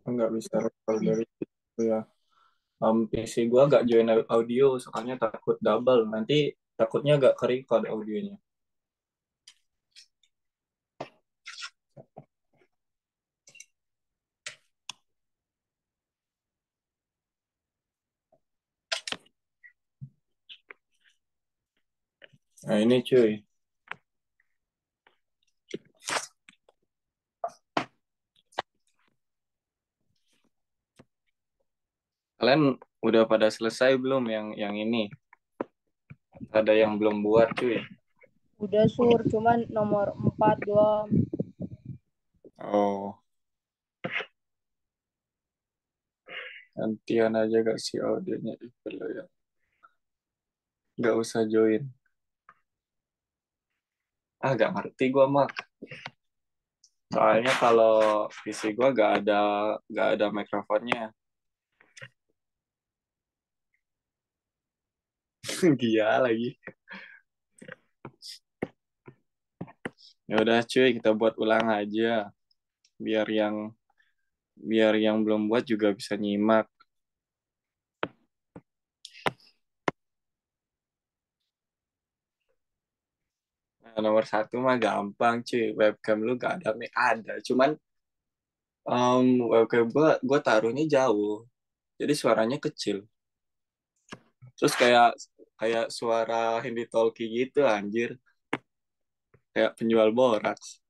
nggak bisa rekor dari situ ya. PC gua nggak join audio soalnya takut double. Nanti takutnya nggak ke-record audionya. Nah ini cuy. Kalian udah pada selesai belum yang ini? Ada yang belum buat cuy. Udah sur, cuman nomor 4 doang. Oh, gantian aja gak sih audionya itu loh ya. Nggak usah join. Ah, gak ngerti gua mah. Soalnya kalau PC gua gak ada mikrofonnya. Gila lagi. Ya udah cuy, kita buat ulang aja. Biar yang biar yang belum buat juga bisa nyimak. Nah, nomor satu mah gampang cuy. Webcam lu gak ada, ada. Cuman webcam gua taruhnya jauh. Jadi suaranya kecil. Terus kayak kayak suara handy talkie gitu anjir. Kayak penjual boraks.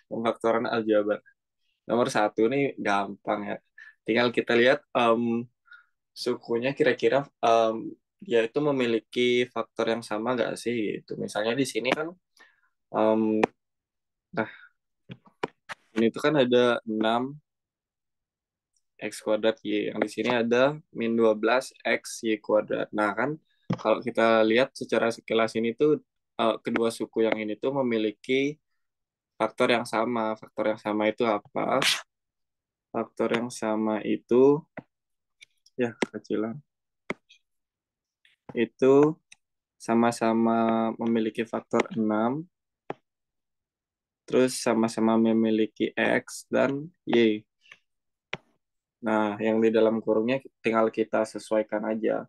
Pengfaktoran aljabar. Nomor satu nih gampang ya. Tinggal kita lihat sukunya kira-kira dia itu memiliki faktor yang sama nggak sih gitu. Misalnya di sini kan em, nah ini tuh kan ada 6 x kuadrat y. Yang di sini ada min 12 x y kuadrat. Nah kan kalau kita lihat secara sekilas ini tuh kedua suku yang ini tuh memiliki faktor yang sama. Faktor yang sama itu apa? Faktor yang sama itu ya kecilan. Itu sama-sama memiliki faktor 6, terus sama-sama memiliki X dan Y. Nah, yang di dalam kurungnya tinggal kita sesuaikan aja.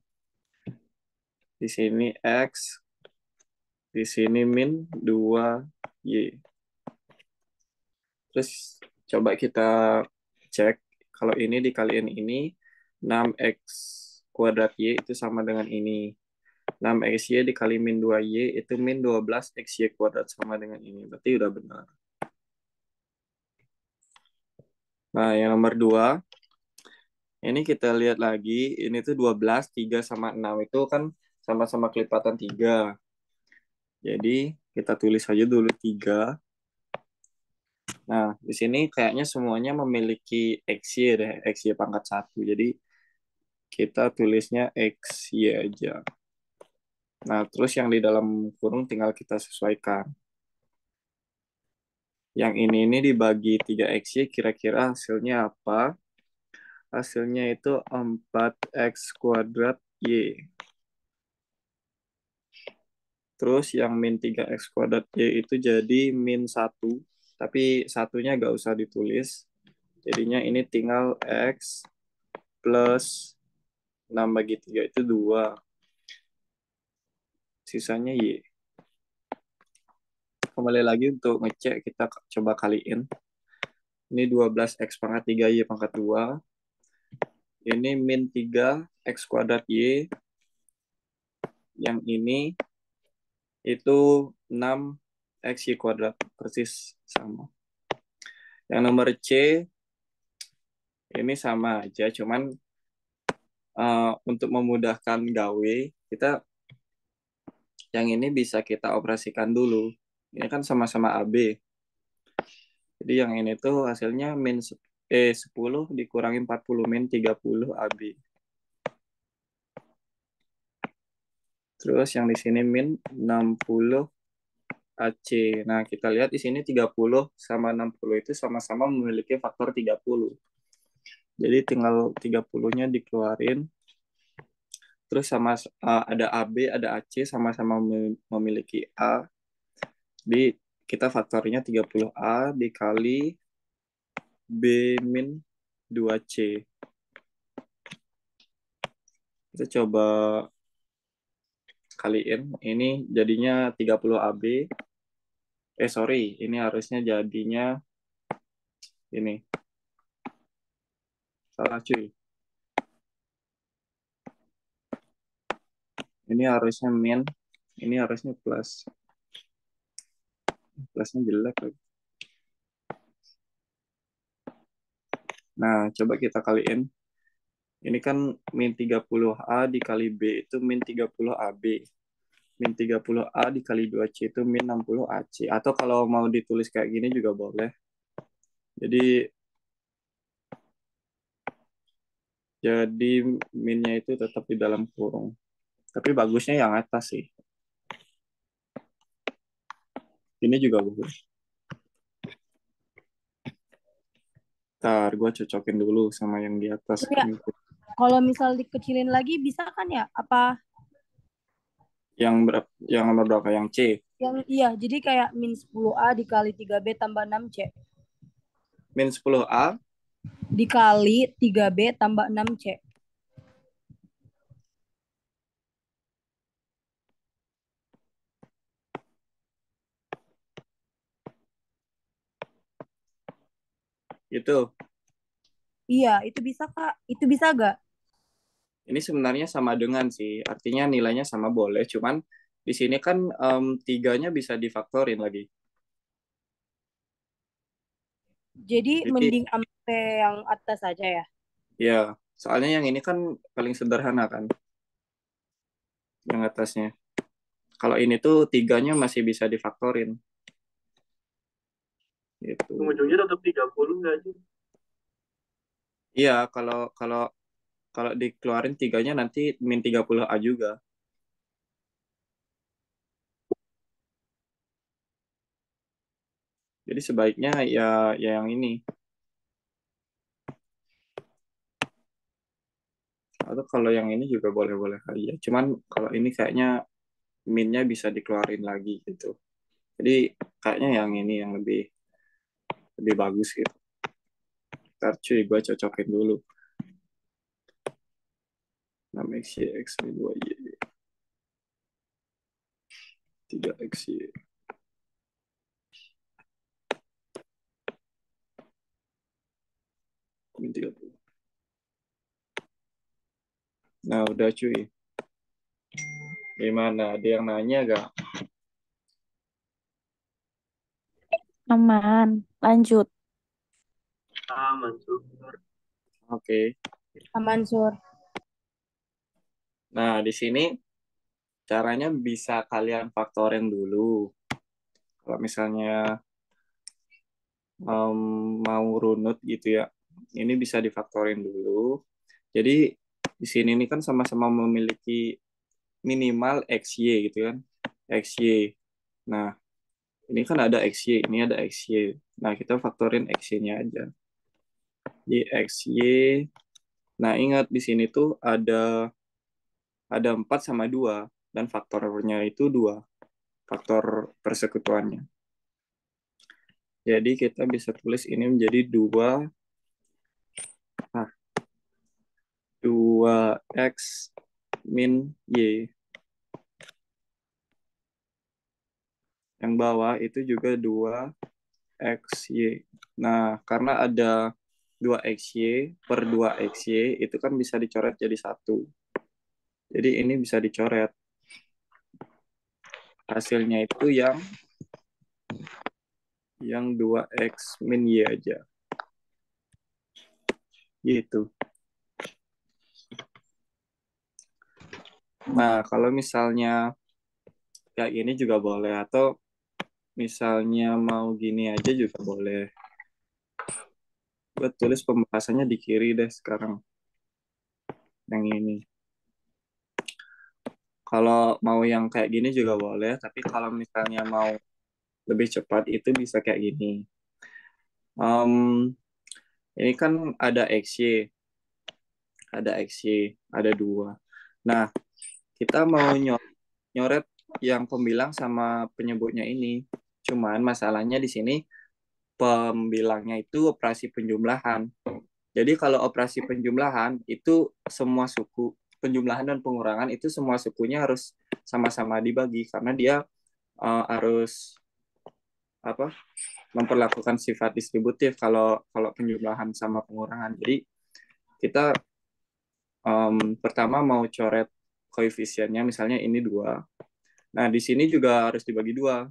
Di sini X, di sini min 2Y. Terus coba kita cek, kalau ini dikaliin ini, 6X kuadrat Y itu sama dengan ini. 6XY dikali min 2Y itu min 12XY kuadrat sama dengan ini. Berarti udah benar. Nah, yang nomor 2, ini kita lihat lagi, ini tuh 12, 3 sama 6 itu kan sama-sama kelipatan 3. Jadi kita tulis aja dulu 3. Nah, di sini kayaknya semuanya memiliki XY deh, XY pangkat 1. Jadi kita tulisnya XY aja. Nah, terus yang di dalam kurung tinggal kita sesuaikan. Yang ini dibagi 3XY, kira-kira hasilnya apa? Hasilnya itu 4X kuadrat Y. Terus yang min 3x kuadrat Y itu jadi min 1. Tapi satunya nggak usah ditulis. Jadinya ini tinggal X plus 6 bagi 3 itu 2. Sisanya Y. Kembali lagi untuk ngecek, kita coba kaliin. Ini 12x pangkat 3 Y pangkat 2. Ini min 3 X kuadrat Y. Yang ini itu 6 X Y kuadrat. Persis sama. Yang nomor C ini sama aja, cuman untuk memudahkan gawe, kita yang ini bisa kita operasikan dulu. Ini kan sama-sama AB. Jadi yang ini tuh hasilnya 10 dikurangi 40 min 30 AB. Terus yang di sini min 60 AC. Nah, kita lihat di sini 30 sama 60 itu sama-sama memiliki faktor 30. Jadi tinggal 30-nya dikeluarin. Terus ada AB, ada AC sama-sama memiliki A. Di kita faktornya 30A dikali B min 2C. Kita coba kaliin. Ini jadinya 30 AB. Sorry, ini harusnya jadinya ini. Salah cuy. Ini harusnya min, ini harusnya plus. Plusnya jelek lagi. Nah, coba kita kaliin. Ini kan min 30A dikali B itu min 30AB. Min 30A dikali 2C itu min 60AC. Atau kalau mau ditulis kayak gini juga boleh. Jadi minnya itu tetap di dalam kurung. Tapi bagusnya yang atas sih. Ini juga bagus. Ntar gue cocokin dulu sama yang di atas. Ya, kalau misal dikecilin lagi bisa kan ya? Apa Yang berapa? Yang nomor berapa? Yang C. yang iya, jadi kayak min 10A dikali 3B tambah 6C. Min 10A. Dikali 3B tambah 6C. Gitu. Iya, itu bisa Kak. Itu bisa gak? Ini sebenarnya sama dengan sih. Artinya nilainya sama boleh. Cuman di sini kan tiganya bisa difaktorin lagi. Jadi Jadi mending sampai yang atas saja ya. ya, soalnya yang ini kan paling sederhana kan, yang atasnya. Kalau ini tuh tiganya masih bisa difaktorin. Gitu. Ujungnya tetap 30 nggak sih? Iya, kalau kalau kalau dikeluarin tiganya nanti min 30A juga. Jadi sebaiknya ya yang ini. Atau kalau yang ini juga boleh-boleh aja. Cuman kalau ini kayaknya minnya bisa dikeluarin lagi gitu. Jadi kayaknya yang ini yang lebih bagus gitu. Ntar cuy, gue cocokin dulu. 6xy, x min 2y. 3xy. Min 30. Nah, udah cuy. Gimana? Ada yang nanya gak? Aman, lanjut. Aman tuh. Oke. Aman, Sur. Nah, di sini caranya bisa kalian faktorin dulu. Kalau misalnya mau runut gitu ya, ini bisa difaktorin dulu. Jadi di sini ini kan sama-sama memiliki minimal XY gitu kan. XY. Nah, ini kan ada XY, ini ada XY. Nah, kita faktorin XY-nya aja. Di XY. Nah, ingat di sini tuh ada 4 sama 2 dan faktornya itu 2. Faktor persekutuannya. Jadi kita bisa tulis ini menjadi 2x min y. Yang bawah itu juga 2xy. Nah, karena ada 2xy per 2xy, itu kan bisa dicoret jadi 1. Jadi ini bisa dicoret. Hasilnya itu yang 2x min y aja. Gitu. Nah, kalau misalnya kayak gini juga boleh. Atau misalnya mau gini aja juga boleh. Gue tulis pembahasannya di kiri deh sekarang. Yang ini. Kalau mau yang kayak gini juga boleh. Tapi kalau misalnya mau lebih cepat itu bisa kayak gini. Ini kan ada XY. Ada XY. Ada 2. Nah, kita mau nyoret yang pembilang sama penyebutnya ini. Cuman masalahnya di sini pembilangnya itu operasi penjumlahan. Jadi kalau operasi penjumlahan itu semua suku, penjumlahan dan pengurangan itu semua sukunya harus sama-sama dibagi karena dia harus apa memperlakukan sifat distributif kalau kalau penjumlahan sama pengurangan. Jadi kita pertama mau coret koefisiennya, misalnya ini 2. Nah, di sini juga harus dibagi 2.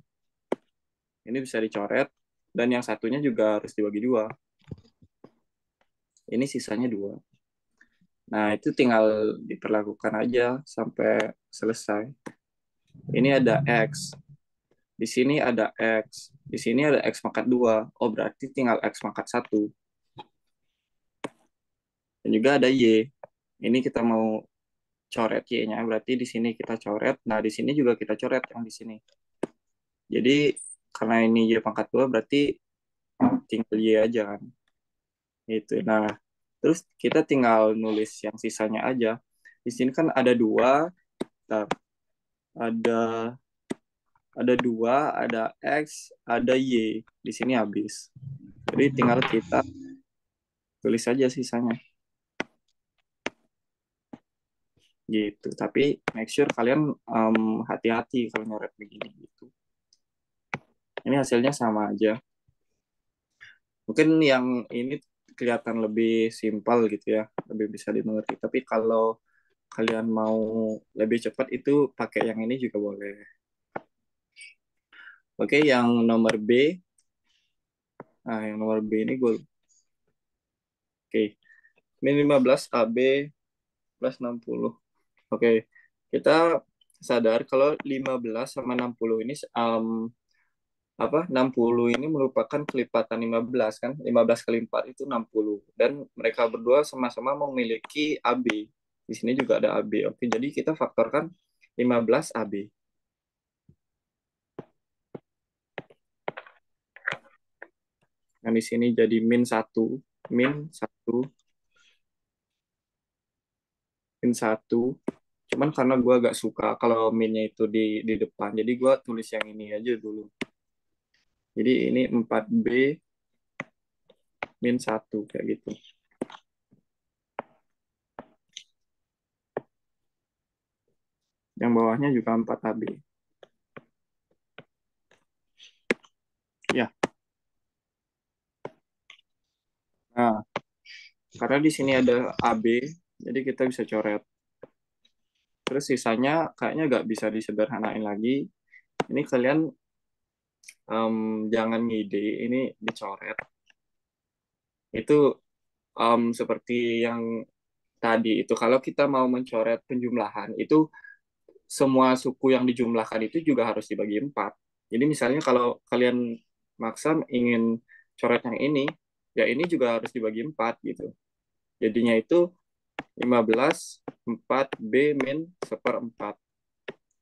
Ini bisa dicoret, dan yang satunya juga harus dibagi 2. Ini sisanya 2. Nah, itu tinggal diperlakukan aja sampai selesai. Ini ada X. Di sini ada X. Di sini ada X pangkat 2. Oh, berarti tinggal X pangkat 1. Dan juga ada Y. Ini kita mau coret Y-nya, berarti di sini kita coret. Nah, di sini juga kita coret yang di sini. Jadi, karena ini Y pangkat 2, berarti tinggal Y aja kan. Gitu. Nah, terus kita tinggal nulis yang sisanya aja. Di sini kan ada 2, ada ada 2, ada X, ada Y. Di sini habis. Jadi tinggal kita tulis aja sisanya. Gitu. Tapi make sure kalian hati-hati kalau nyoret begini gitu. Ini hasilnya sama aja. Mungkin yang ini kelihatan lebih simpel gitu ya, lebih bisa dimengerti. Tapi kalau kalian mau lebih cepat itu pakai yang ini juga boleh. Oke, yang nomor B. Nah, yang nomor B ini gue. Oke, min 15 AB plus 60. Oke, kita sadar kalau 15 sama 60 ini 60 ini merupakan kelipatan 15 kan. 15 kali 4 itu 60. Dan mereka berdua sama-sama memiliki AB. Di sini juga ada AB. Oke, jadi kita faktorkan 15 AB. Nah, di sini jadi min 1, min 1, min 1. Cuman karena gue agak suka kalau minnya itu di depan, jadi gue tulis yang ini aja dulu. Jadi ini 4B min 1, kayak gitu. Yang bawahnya juga 4AB. Ya. Nah, karena di sini ada AB, jadi kita bisa coret. Terus sisanya kayaknya nggak bisa disederhanain lagi. Ini kalian jangan ngide, ini dicoret. Itu seperti yang tadi itu, kalau kita mau mencoret penjumlahan, itu semua suku yang dijumlahkan itu juga harus dibagi 4. Jadi misalnya kalau kalian maksa ingin coret yang ini, ya ini juga harus dibagi 4 gitu. Jadinya itu 15 4B min 1/4.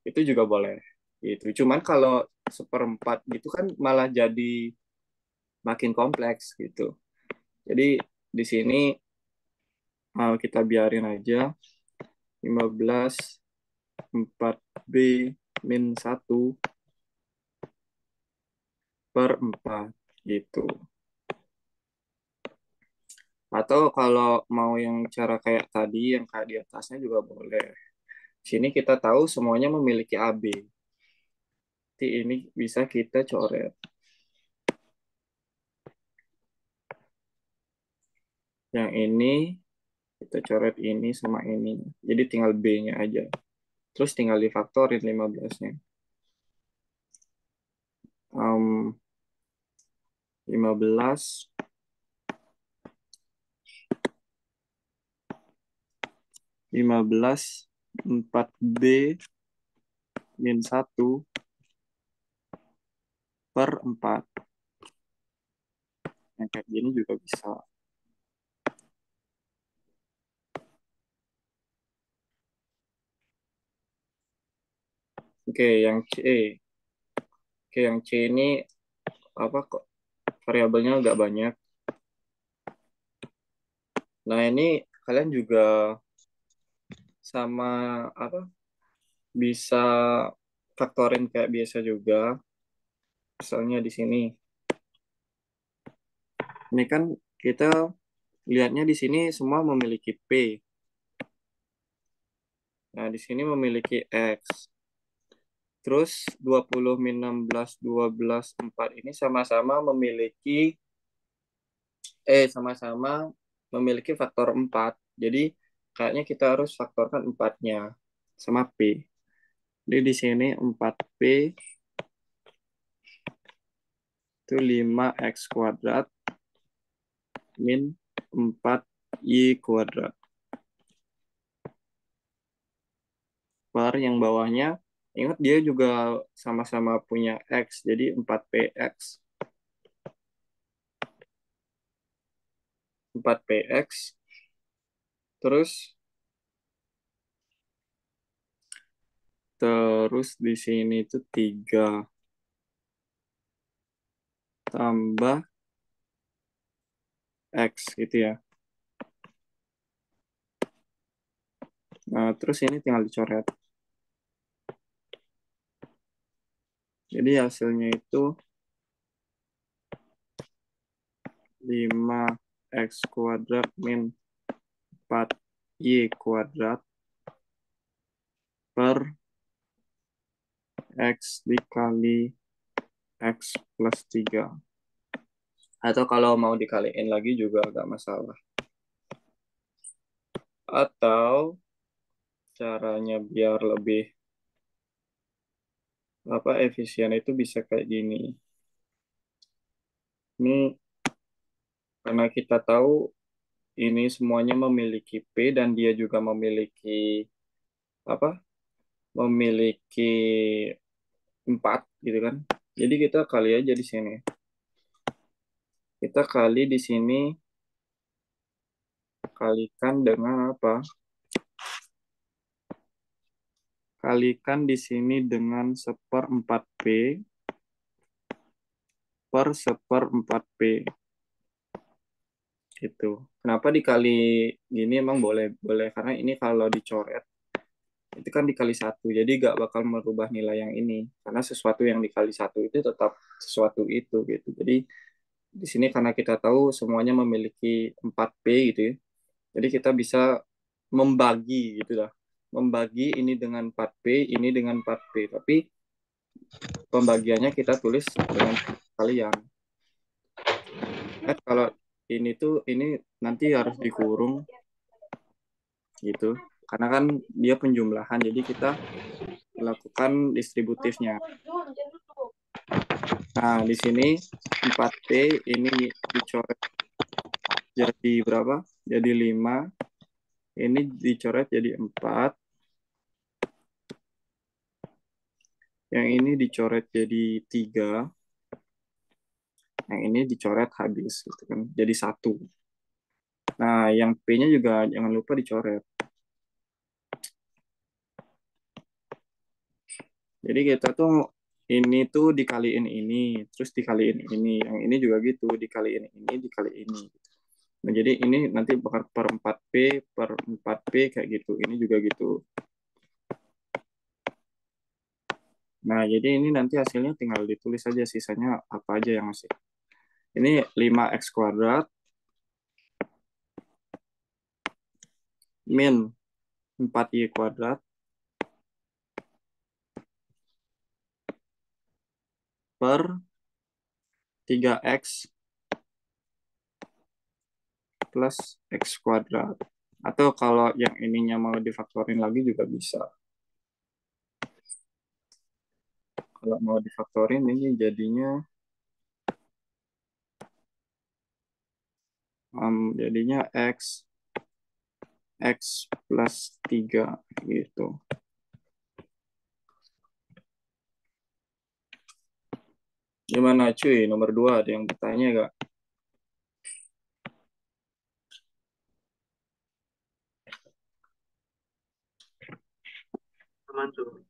Itu juga boleh. Gitu. Cuman kalau 1/4 gitu kan malah jadi makin kompleks gitu. Jadi di sini kita biarin aja 15 4B min 1/4 gitu. Atau kalau mau yang cara kayak tadi, yang kayak di atasnya juga boleh. Sini kita tahu semuanya memiliki AB. Jadi ini bisa kita coret. Yang ini kita coret ini sama ini. Jadi tinggal B-nya aja. Terus tinggal difaktorin 15-nya. 15 4B min 1/4. Yang kayak gini juga bisa. Oke, yang C. Oke, yang C ini apa kok variabelnya agak banyak. Nah, ini kalian juga sama apa bisa faktorin kayak biasa juga. Misalnya di sini Ini kan kita lihatnya di sini semua memiliki P. Nah, di sini memiliki X. Terus 20 min 16, 12, 4 ini sama-sama memiliki sama-sama memiliki faktor 4. Jadi kayaknya kita harus faktorkan 4-nya sama P. Jadi di sini 4P itu 5X kuadrat min 4Y kuadrat. Per yang bawahnya, ingat dia juga sama-sama punya X, jadi 4PX. 4PX. Terus terus di sini itu 3 tambah X gitu ya. Nah, terus ini tinggal dicoret. Jadi hasilnya itu 5X kuadrat min 4Y kuadrat per X dikali X plus 3. Atau kalau mau dikaliin lagi juga agak masalah. Atau caranya biar lebih efisien itu bisa kayak gini. Ini karena kita tahu ini semuanya memiliki P dan dia juga memiliki apa? Memiliki 4 gitu kan. Jadi kita kali aja di sini. Kita kali di sini kalikan dengan apa? Kalikan di sini dengan 1/4P per 1/4P. Gitu. Kenapa dikali gini emang boleh boleh karena ini kalau dicoret itu kan dikali 1, jadi gak bakal merubah nilai yang ini karena sesuatu yang dikali 1 itu tetap sesuatu itu gitu. Jadi di sini karena kita tahu semuanya memiliki 4P gitu ya, jadi kita bisa membagi gitu lah, membagi ini dengan 4P, ini dengan 4P, tapi pembagiannya kita tulis dengan kalian. Kalau ini tuh ini nanti harus dikurung gitu karena kan dia penjumlahan, jadi kita lakukan distributifnya. Nah, di sini 4P ini dicoret jadi berapa? Jadi 5. Ini dicoret jadi 4. Yang ini dicoret jadi 3. Yang ini dicoret habis gitu kan. Jadi 1. Nah, yang P-nya juga jangan lupa dicoret. Jadi kita tuh ini tuh dikaliin ini, terus dikaliin ini. Yang ini juga gitu, dikaliin ini, dikali ini. Nah, jadi ini nanti bakal per 4P, per 4P kayak gitu. Ini juga gitu. Nah, jadi ini nanti hasilnya tinggal ditulis saja sisanya apa aja yang masih. Ini 5X kuadrat min 4Y kuadrat per 3X plus X kuadrat. Atau kalau yang ininya mau difaktorin lagi juga bisa. Kalau mau difaktorin ini jadinya X plus 3 gitu. Gimana cuy? Nomor 2 ada yang bertanya gak? Aman tuh.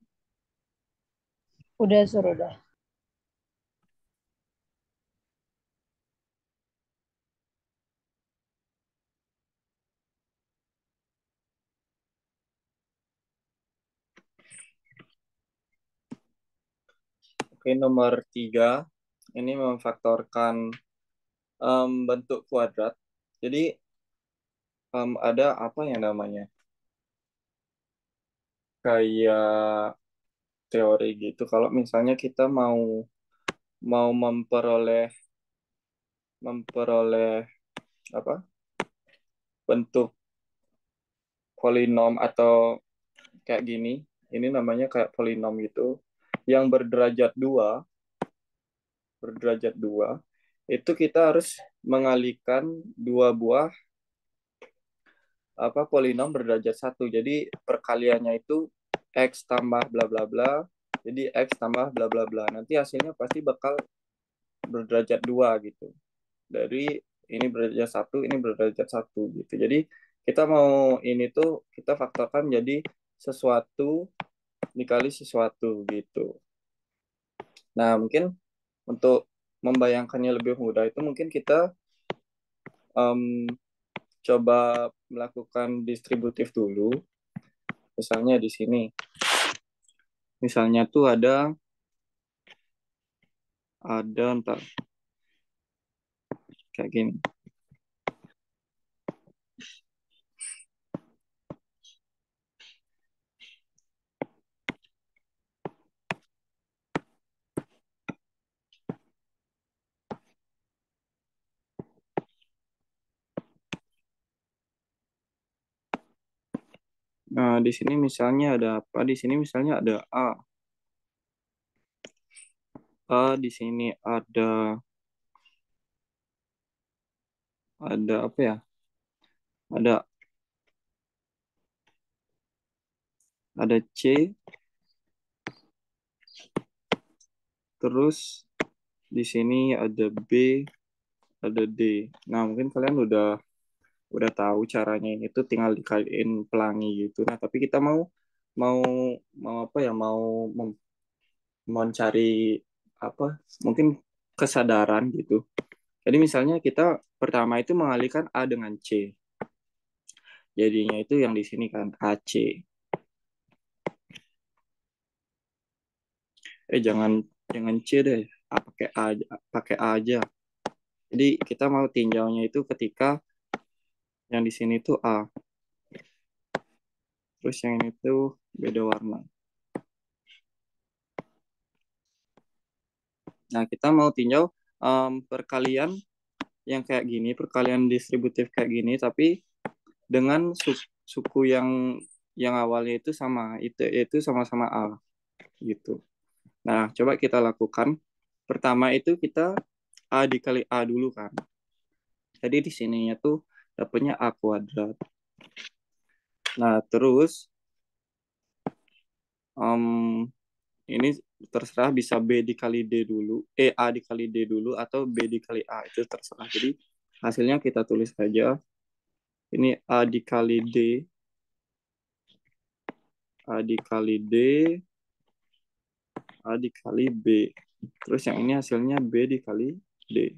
Udah suruh udah. Oke, nomor 3 ini memfaktorkan bentuk kuadrat. Jadi ada apa yang namanya kayak teori gitu. Kalau misalnya kita mau mau memperoleh apa bentuk polinom atau kayak gini, ini namanya kayak polinom gitu, yang berderajat dua, itu kita harus mengalihkan dua buah apa polinom berderajat satu. Jadi perkaliannya itu x tambah bla bla bla, jadi x tambah bla bla bla. Nanti hasilnya pasti bakal berderajat dua gitu. Dari ini berderajat satu, ini berderajat satu gitu. Jadi kita mau ini tuh kita faktorkan jadi sesuatu dikali sesuatu gitu. Nah, mungkin untuk membayangkannya lebih mudah itu mungkin kita um, coba melakukan distributif dulu. Misalnya di sini. Misalnya tuh ada entar kayak gini. Nah, di sini misalnya ada apa? Di sini misalnya ada A. Di sini ada apa ya? Ada C, terus di sini ada B, ada D. Nah, mungkin kalian udah tahu caranya ini tuh tinggal dikaliin pelangi gitu. Nah, tapi kita mau mau apa ya? Mencari apa? Mungkin kesadaran gitu. Jadi misalnya kita pertama itu mengalihkan A dengan C. Jadinya itu yang di sini kan AC. Jangan jangan C deh. Pakai A aja. Jadi kita mau tinjaunya itu ketika yang di sini tuh A. Terus yang ini tuh beda warna. Nah, kita mau tinjau perkalian yang kayak gini, perkalian distributif kayak gini, tapi dengan suku yang awalnya itu sama, itu sama-sama A gitu. Nah, coba kita lakukan. Pertama itu kita A dikali A dulu kan. Jadi di sininya tuh dapatnya A kuadrat. Nah, terus ini terserah bisa B dikali D dulu, A dikali D dulu, atau B dikali A, itu terserah. Jadi hasilnya kita tulis saja. Ini A dikali D, A dikali D, A dikali B. Terus yang ini hasilnya B dikali D.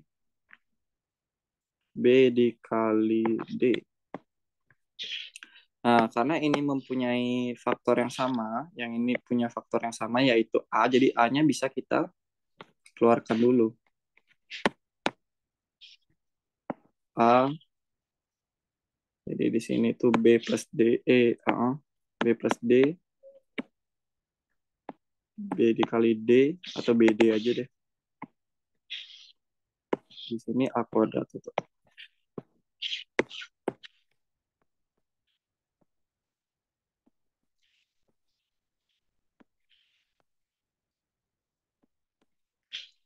B dikali D. Nah, karena ini mempunyai faktor yang sama, yang ini punya faktor yang sama yaitu A, jadi A-nya bisa kita keluarkan dulu. A, jadi di sini tuh B plus D, B plus D, B dikali D, atau BD aja deh. Di sini A kuadrat itu.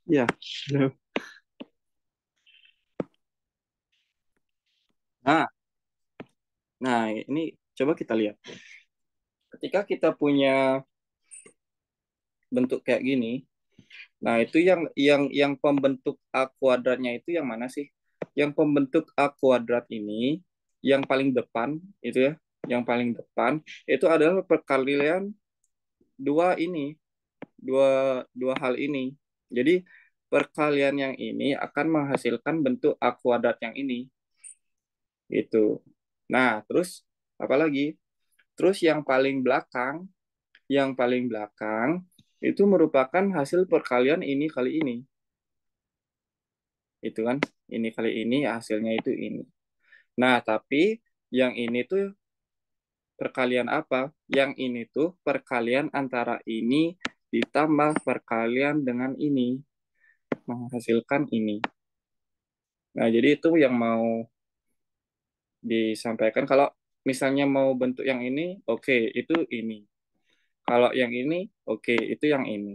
Ya, nah, nah ini coba kita lihat. Ketika kita punya bentuk kayak gini, nah itu yang pembentuk A kuadratnya itu yang mana sih? Yang pembentuk A kuadrat ini, yang paling depan itu ya, yang paling depan itu adalah perkalian dua ini, dua hal ini. Jadi perkalian yang ini akan menghasilkan bentuk A kuadrat yang ini. Itu. Nah, terus apa lagi? Terus yang paling belakang itu merupakan hasil perkalian ini kali ini. Itu kan, ini kali ini hasilnya itu ini. Nah, tapi yang ini tuh perkalian apa? Yang ini tuh perkalian antara ini ditambah perkalian dengan ini, menghasilkan ini. Nah, jadi itu yang mau disampaikan. Kalau misalnya mau bentuk yang ini, oke, itu ini. Kalau yang ini, oke, itu yang ini.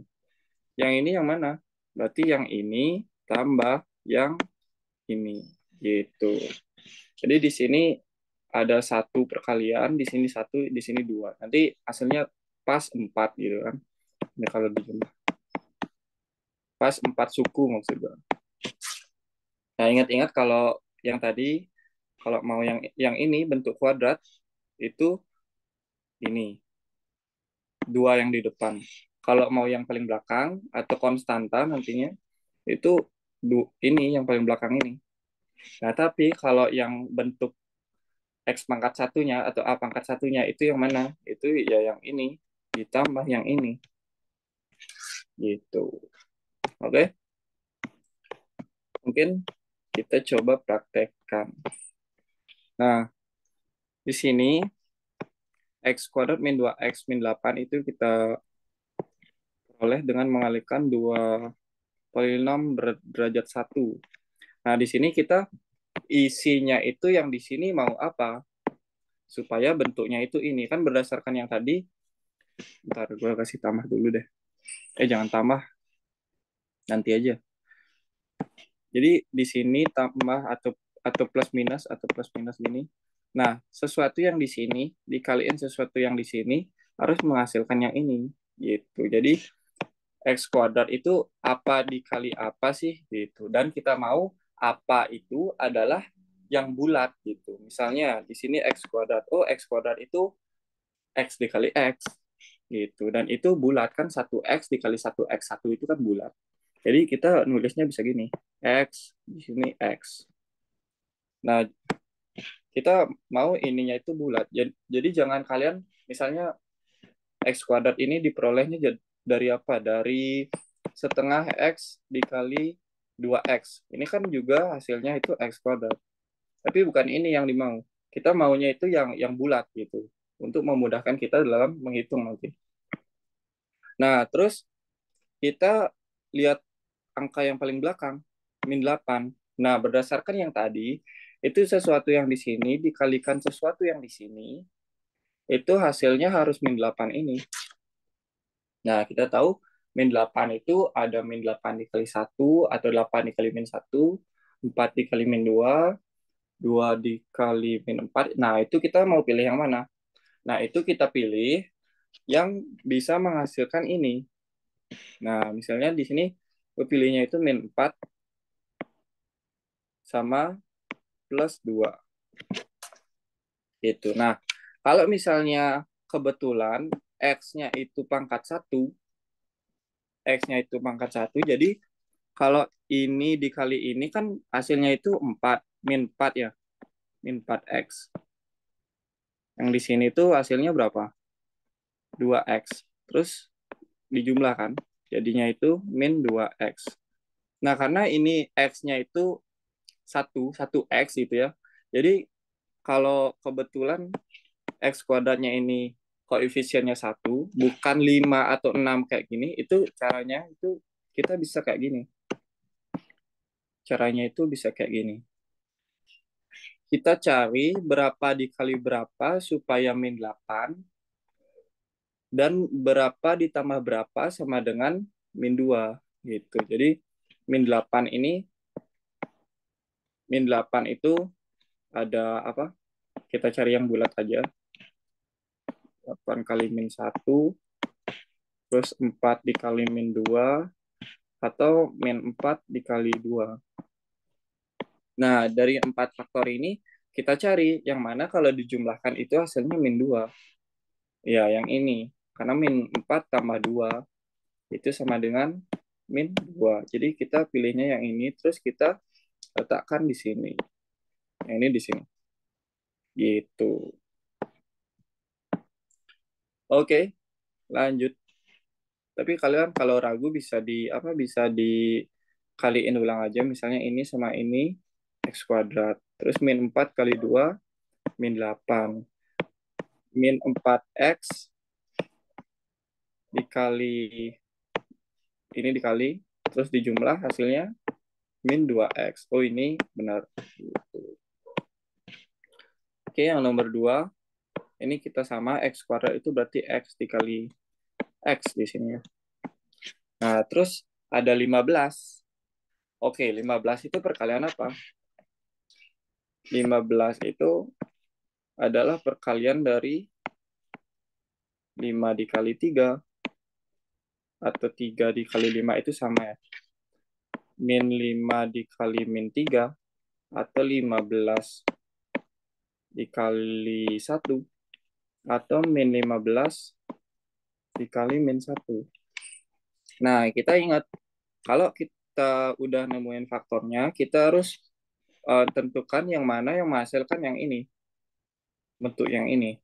Yang ini yang mana? Berarti yang ini tambah yang ini. Gitu. Jadi di sini ada satu perkalian, di sini satu, di sini dua. Nanti hasilnya pas 4 gitu kan. Ini kalau dijumlah. Pas 4 suku maksudnya. Nah, ingat-ingat kalau yang tadi, kalau mau yang ini bentuk kuadrat, itu ini. Dua yang di depan. Kalau mau yang paling belakang atau konstanta nantinya, itu ini yang paling belakang ini. Nah, tapi kalau yang bentuk X pangkat satunya atau A pangkat satunya itu yang mana? Itu ya yang ini ditambah yang ini. Gitu. Oke? Mungkin kita coba praktekkan. Nah, di sini X kuadrat min 2X min 8 itu kita peroleh dengan mengalihkan dua polinom derajat 1. Nah, di sini kita isinya itu yang di sini mau apa? Supaya bentuknya itu ini. Kan berdasarkan yang tadi, ntar gue kasih tambah dulu deh. Jangan tambah, nanti aja. Jadi di sini tambah atau plus minus gini. Nah, sesuatu yang di sini dikaliin sesuatu yang di sini harus menghasilkan yang ini gitu. Jadi X kuadrat itu apa dikali apa sih gitu. Dan kita mau apa itu adalah yang bulat gitu. Misalnya di sini X kuadrat. Oh, X kuadrat itu X dikali X gitu. Dan itu bulat kan, 1X dikali 1X1 itu kan bulat. Jadi kita nulisnya bisa gini. X, di sini X. Nah, kita mau ininya itu bulat. Jadi jangan kalian misalnya X kuadrat ini diperolehnya dari apa? Dari setengah X dikali 2X. Ini kan juga hasilnya itu X kuadrat. Tapi bukan ini yang dimau. Kita maunya itu yang bulat gitu. Untuk memudahkan kita dalam menghitung nanti. Nah, terus kita lihat angka yang paling belakang, min 8. Nah, berdasarkan yang tadi, itu sesuatu yang di sini dikalikan sesuatu yang di sini, itu hasilnya harus min 8 ini. Nah, kita tahu min 8 itu ada min 8 dikali 1, atau 8 dikali min 1, 4 dikali min 2, 2 dikali min 4. Nah, itu kita mau pilih yang mana? Nah, itu kita pilih yang bisa menghasilkan ini. Nah, misalnya di sini gue pilihnya itu min 4 sama plus 2. Gitu. Nah, kalau misalnya kebetulan X-nya itu pangkat 1, X-nya itu pangkat 1, jadi kalau ini dikali ini kan hasilnya itu 4, min 4 ya, min 4X. Yang di sini tuh hasilnya berapa? 2X. Terus dijumlahkan, jadinya itu min 2X. Nah, karena ini X-nya itu 1X gitu ya, jadi kalau kebetulan X kuadratnya ini koefisiennya 1, bukan 5 atau 6 kayak gini, itu caranya itu kita bisa kayak gini. Caranya itu bisa kayak gini. Kita cari berapa dikali berapa supaya min 8, dan berapa ditambah berapa sama dengan min 2 gitu. Jadi min 8 ini, min 8 itu ada apa? Kita cari yang bulat aja. 8 kali min 1, terus 4 dikali min 2, atau min 4 dikali 2. Nah, dari 4 faktor ini, kita cari yang mana kalau dijumlahkan itu hasilnya min 2. Ya, yang ini. Karena min 4 tambah 2, itu sama dengan min 2. Jadi kita pilihnya yang ini, terus kita letakkan di sini. Yang ini di sini. Gitu. Oke, lanjut. Tapi kalian kalau ragu bisa di apa, bisa kaliin ulang aja. Misalnya ini sama ini, X kuadrat. Terus min 4 kali 2, min 8. Min 4X dikali, ini dikali, terus dijumlah hasilnya min 2X. Oh, ini benar. Oke, yang nomor 2, ini kita sama X kuadrat itu berarti X dikali X di sini ya. Nah, terus ada 15. Oke, 15 itu perkalian apa? 15 itu adalah perkalian dari 5 dikali 3, atau 3 dikali 5 itu sama ya. Min 5 dikali min 3, atau 15 dikali 1, atau min 15 dikali min 1. Nah, kita ingat, kalau kita udah nemuin faktornya, kita harus tentukan yang mana yang menghasilkan yang ini, bentuk yang ini.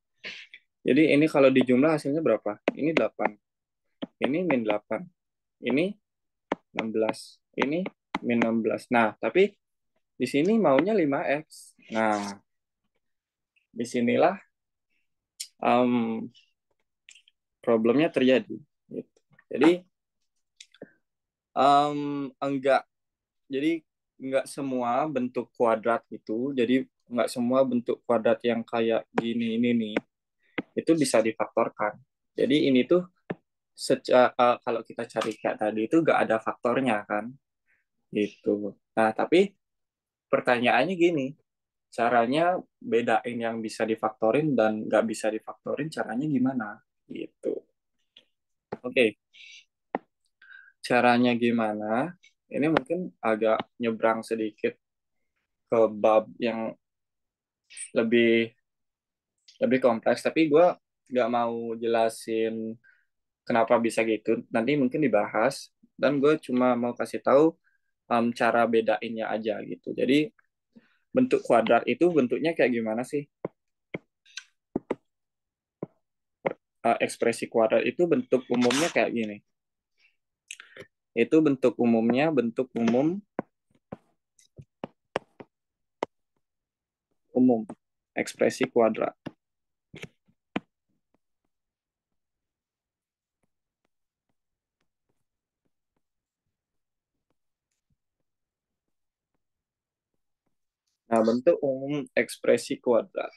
Jadi ini kalau dijumlah hasilnya berapa? Ini 8. Ini min 8. Ini 16. Ini min 16. Nah, tapi di sini maunya 5X. Nah, disinilah problemnya terjadi. Jadi, enggak. Jadi, enggak semua bentuk kuadrat itu, jadi enggak semua bentuk kuadrat yang kayak gini ini nih, itu bisa difaktorkan. Jadi ini tuh kalau kita cari kayak tadi itu nggak ada faktornya kan, gitu. Nah, tapi pertanyaannya gini, caranya bedain yang bisa difaktorin dan nggak bisa difaktorin, caranya gimana? Gitu. Oke, caranya gimana? Ini mungkin agak nyebrang sedikit ke bab yang lebih lebih kompleks, tapi gue nggak mau jelasin kenapa bisa gitu. Nanti mungkin dibahas, dan gue cuma mau kasih tahu cara bedainnya aja gitu. Jadi bentuk kuadrat itu bentuknya kayak gimana sih? Ekspresi kuadrat itu bentuk umumnya kayak gini. Itu bentuk umumnya, bentuk umum ekspresi kuadrat. Nah, bentuk umum ekspresi kuadrat.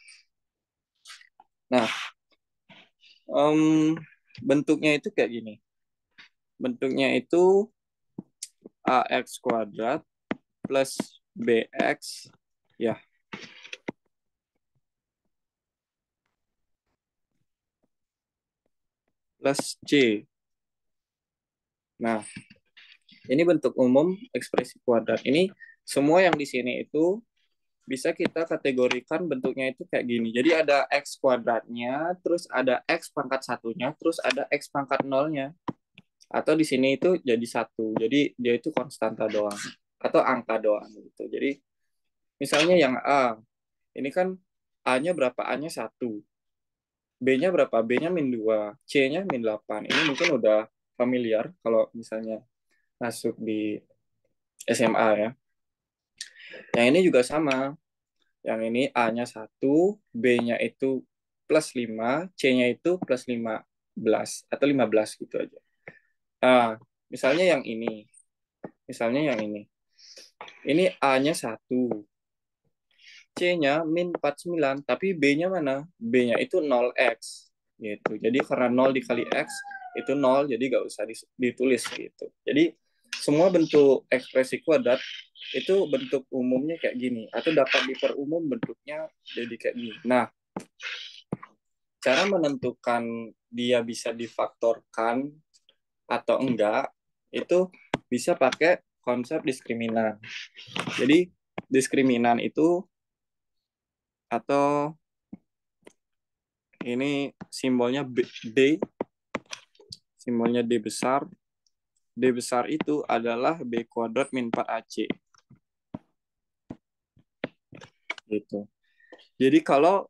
Nah, bentuknya itu kayak gini. Bentuknya itu AX kuadrat plus BX, ya, plus C. Nah, ini bentuk umum ekspresi kuadrat. Ini semua yang di sini itu bisa kita kategorikan bentuknya itu kayak gini. Jadi ada X kuadratnya, terus ada X pangkat satunya, terus ada X pangkat nolnya. Atau di sini itu jadi satu. Jadi dia itu konstanta doang. Atau angka doang gitu. Jadi misalnya yang A, ini kan A-nya berapa? A-nya 1. B-nya berapa? B-nya min 2. C-nya min 8. Ini mungkin udah familiar kalau misalnya masuk di SMA ya. Yang ini juga sama. Yang ini A-nya 1, B-nya itu plus 5, C-nya itu plus 15 atau 15 gitu aja. Nah, misalnya yang ini. Misalnya yang ini. Ini A-nya 1, C-nya min 49, tapi B-nya mana? B-nya itu 0x gitu. Jadi karena 0 dikali x itu 0, jadi nggak usah ditulis gitu. Jadi semua bentuk ekspresi kuadrat itu bentuk umumnya kayak gini, atau dapat diperumum bentuknya jadi kayak gini. Nah, cara menentukan dia bisa difaktorkan atau enggak itu bisa pakai konsep diskriminan. Jadi diskriminan itu, atau ini simbolnya D, simbolnya D besar. D besar itu adalah B kuadrat min 4AC. Gitu. Jadi kalau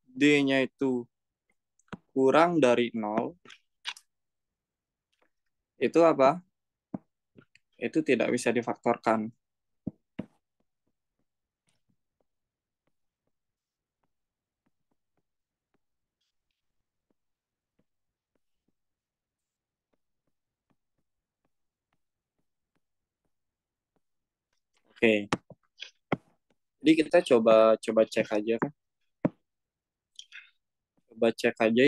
D-nya itu kurang dari 0, itu apa? Itu tidak bisa difaktorkan. Oke. Jadi kita coba coba cek aja kan. Coba cek aja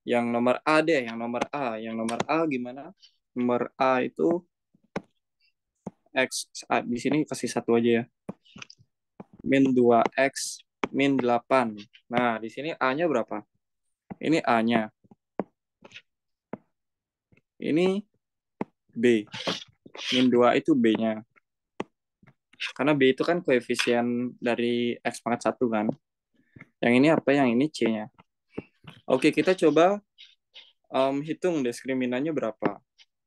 yang nomor A deh, yang nomor A. Yang nomor A gimana? Nomor A itu X, di sini kasih satu aja ya. Min 2X, min 8. Nah, di sini A-nya berapa? Ini A-nya. Ini B. Min 2 itu B-nya. Karena B itu kan koefisien dari X pangkat 1 kan. Yang ini apa? Yang ini C-nya. Oke, kita coba hitung diskriminannya berapa.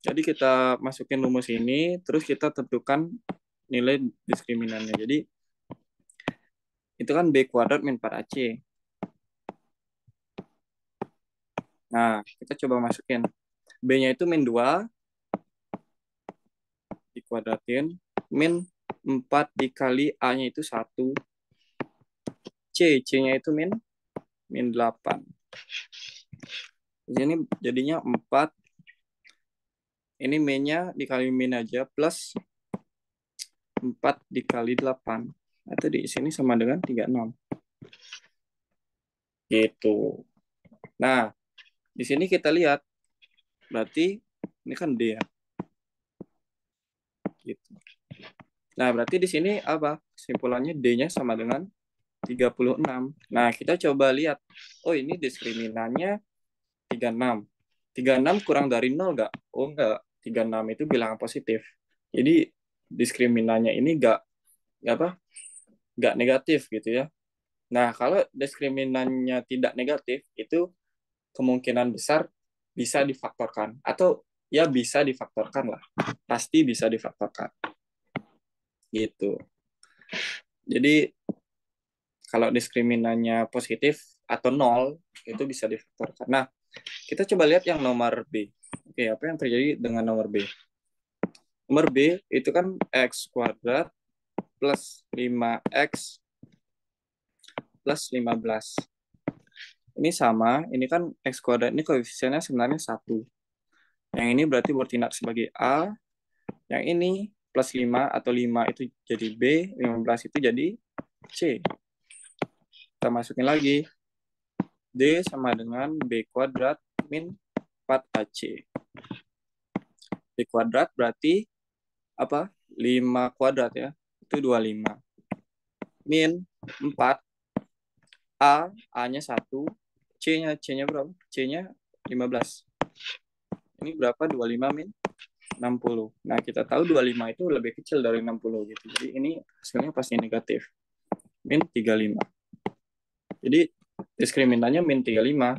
Jadi kita masukin rumus ini, terus kita tentukan nilai diskriminannya. Jadi itu kan B kuadrat min 4AC. Nah, kita coba masukin. B-nya itu min 2 dikuadratin, min 4 dikali A-nya itu 1. C-nya itu min 8. Di sini jadinya 4. Ini min-nya dikali min aja, plus 4 dikali 8. Atau di sini sama dengan 36. Gitu. Nah, di sini kita lihat, berarti ini kan D ya. Gitu. Nah, berarti di sini apa? Kesimpulannya D-nya sama dengan 36. Nah, kita coba lihat. Oh, ini diskriminannya 36. 36 kurang dari 0 nggak? Oh, nggak. 36 itu bilangan positif. Jadi, diskriminannya ini nggak apa? Nggak negatif gitu ya. Nah, kalau diskriminannya tidak negatif, itu kemungkinan besar bisa difaktorkan. Atau ya bisa difaktorkan lah. Pasti bisa difaktorkan. Gitu. Jadi, kalau diskriminannya positif atau 0, itu bisa difaktorkan. Nah, kita coba lihat yang nomor B. Oke, apa yang terjadi dengan nomor B? Nomor B itu kan X kuadrat plus 5X plus 15. Ini sama, ini kan X kuadrat ini koefisiennya sebenarnya 1. Yang ini berarti bertindak sebagai A, yang ini plus 5 atau 5 itu jadi B, 15 itu jadi C. Kita masukin lagi. D sama dengan B kuadrat min 4AC. B kuadrat berarti apa? 5 kuadrat ya. Itu 25. Min 4. A-nya 1. C-nya berapa? C-nya 15. Ini berapa? 25 min 60. Nah, kita tahu 25 itu lebih kecil dari 60 gitu. Jadi ini hasilnya pasti negatif. Min 35. Jadi diskriminannya min 35.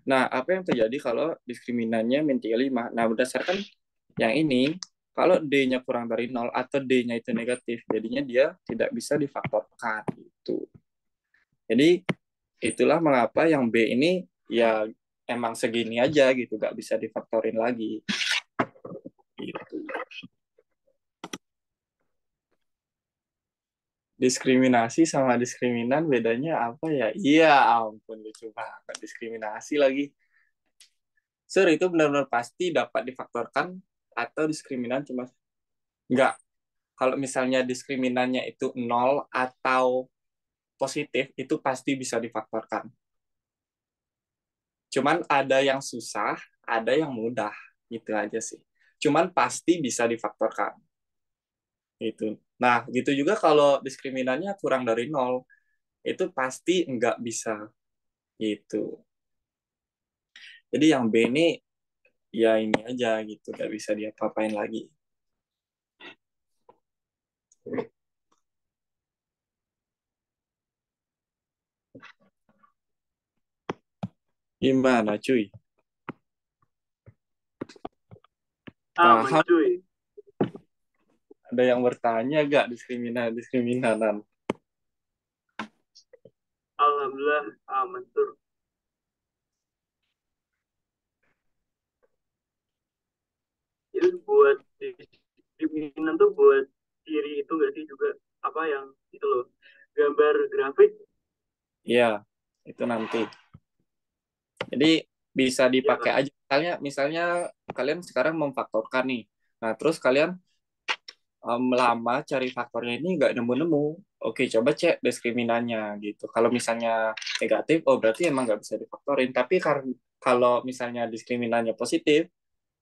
Nah, apa yang terjadi kalau diskriminannya min 35? Nah, berdasarkan yang ini, kalau D-nya kurang dari 0 atau D-nya itu negatif, jadinya dia tidak bisa difaktorkan gitu. Jadi itulah mengapa yang B ini ya emang segini aja gitu, gak bisa difaktorin lagi. Gitu. Diskriminasi sama diskriminan bedanya apa ya? Iya ampun, lucu banget. Diskriminasi lagi. Sir, itu benar-benar pasti dapat difaktorkan atau diskriminan cuma enggak. Kalau misalnya diskriminannya itu 0 atau positif, itu pasti bisa difaktorkan. Cuman ada yang susah, ada yang mudah. Gitu aja sih. Cuman pasti bisa difaktorkan. Itu. Nah, gitu juga kalau diskriminannya kurang dari 0, itu pasti enggak bisa. Gitu. Jadi yang B ini ya ini aja gitu, nggak bisa diapa-apain lagi. Gimana cuy? Aman Paham? cuy. Ada yang bertanya gak diskriminan-diskriminan? Alhamdulillah aman tuh. Terus buat diskriminan tuh buat ciri itu nggak sih juga apa yang itu loh gambar grafik Iya, itu nanti. Jadi bisa ya dipakai kan? aja. Misalnya kalian sekarang memfaktorkan nih. Nah, terus kalian lama cari faktornya ini nggak nemu-nemu. Oke, coba cek diskriminannya gitu. Kalau misalnya negatif, oh berarti emang nggak bisa difaktorin. Tapi kalau misalnya diskriminannya positif,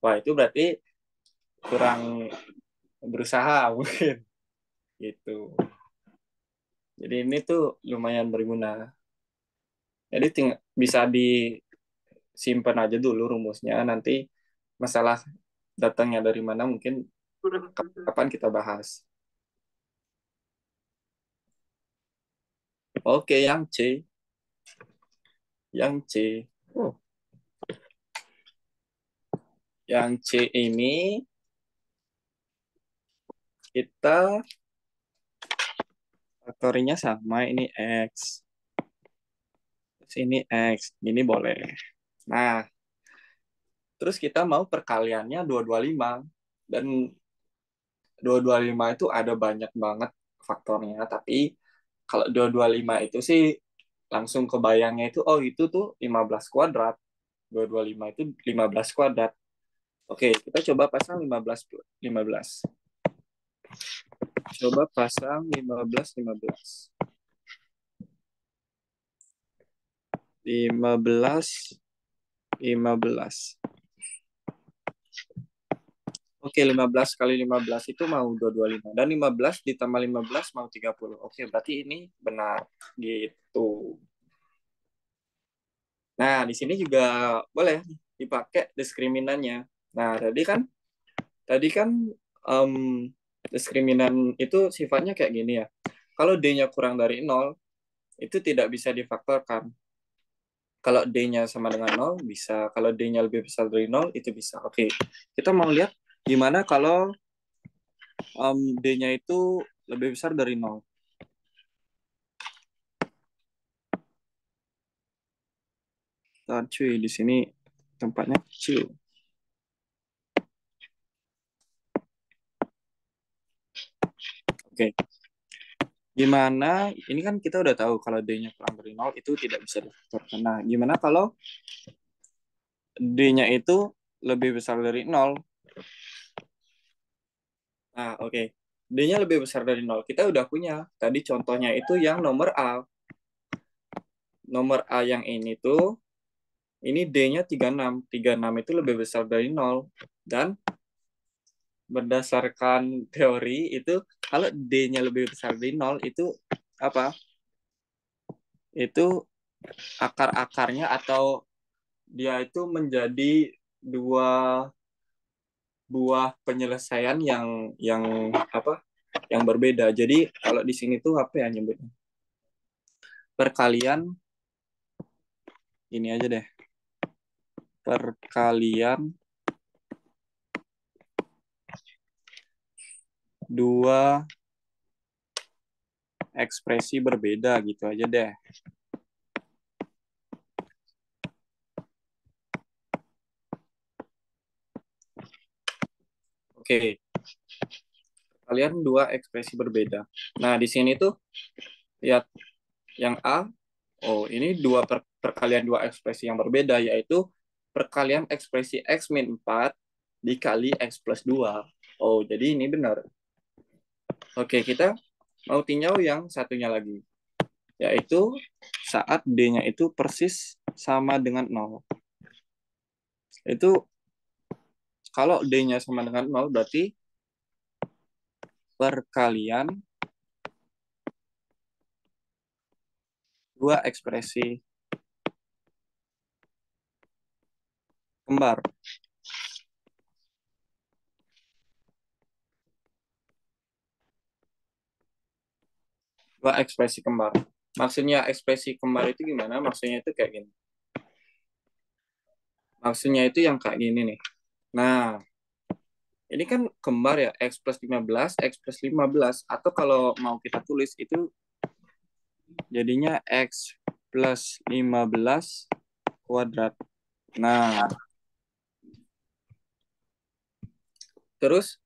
wah itu berarti kurang berusaha mungkin gitu. Jadi ini tuh lumayan berguna. Jadi bisa disimpan aja dulu rumusnya. Nanti masalah datangnya dari mana mungkin Kurang kapan kita bahas. Oke, yang C. Yang C. Oh, yang C ini kita faktorinya sama. Ini X. Terus ini X. Ini boleh. Nah, terus kita mau perkaliannya 225. Dan 225 itu ada banyak banget faktornya. Tapi kalau 225 itu sih langsung kebayangnya itu, oh itu tuh 15 kuadrat. 225 itu 15 kuadrat. Oke, kita coba pasang 15. 15. Coba pasang 15, 15. 15, 15. Oke, 15 kali 15 itu mau 225. Dan 15 ditambah 15 mau 30. Oke, berarti ini benar. Gitu. Nah, di sini juga boleh dipakai diskriminannya. Nah, tadi kan em, diskriminan itu sifatnya kayak gini ya. Kalau D-nya kurang dari 0, itu tidak bisa difaktorkan. Kalau D-nya sama dengan 0, bisa. Kalau D-nya lebih besar dari 0, itu bisa. Oke, kita mau lihat gimana kalau D-nya itu lebih besar dari 0. Ntar cuy, di sini tempatnya kecil. Oke, gimana? Ini kan kita udah tahu kalau D-nya kurang dari 0 itu tidak bisa difaktorkan. Nah, gimana kalau D-nya itu lebih besar dari 0? Nah, oke. D-nya lebih besar dari 0. Kita udah punya. Tadi contohnya itu yang nomor A. Nomor A yang ini tuh, ini D-nya 36. 36 itu lebih besar dari 0. Dan berdasarkan teori itu, kalau D-nya lebih besar dari 0, itu apa? Itu akar-akarnya atau dia itu menjadi dua buah penyelesaian yang apa? Yang berbeda. Jadi kalau di sini tuh apa ya nyebutnya? Perkalian ini aja deh. Perkalian dua ekspresi berbeda gitu aja deh. Oke. Kalian dua ekspresi berbeda. Nah, di sini tuh lihat yang A. Oh, ini perkalian dua ekspresi yang berbeda, yaitu perkalian ekspresi X min 4 dikali X plus 2. Oh, jadi ini benar. Oke, kita mau tinjau yang satunya lagi, yaitu saat D-nya itu persis sama dengan 0. Itu kalau D-nya sama dengan 0, berarti perkalian dua ekspresi kembar. Dua ekspresi kembar. Maksudnya ekspresi kembar itu gimana? Maksudnya itu kayak gini. Maksudnya itu yang kayak gini nih. Nah, ini kan kembar ya, X plus 15, X plus 15. Atau kalau mau kita tulis itu jadinya X plus 15 kuadrat. Nah, Terus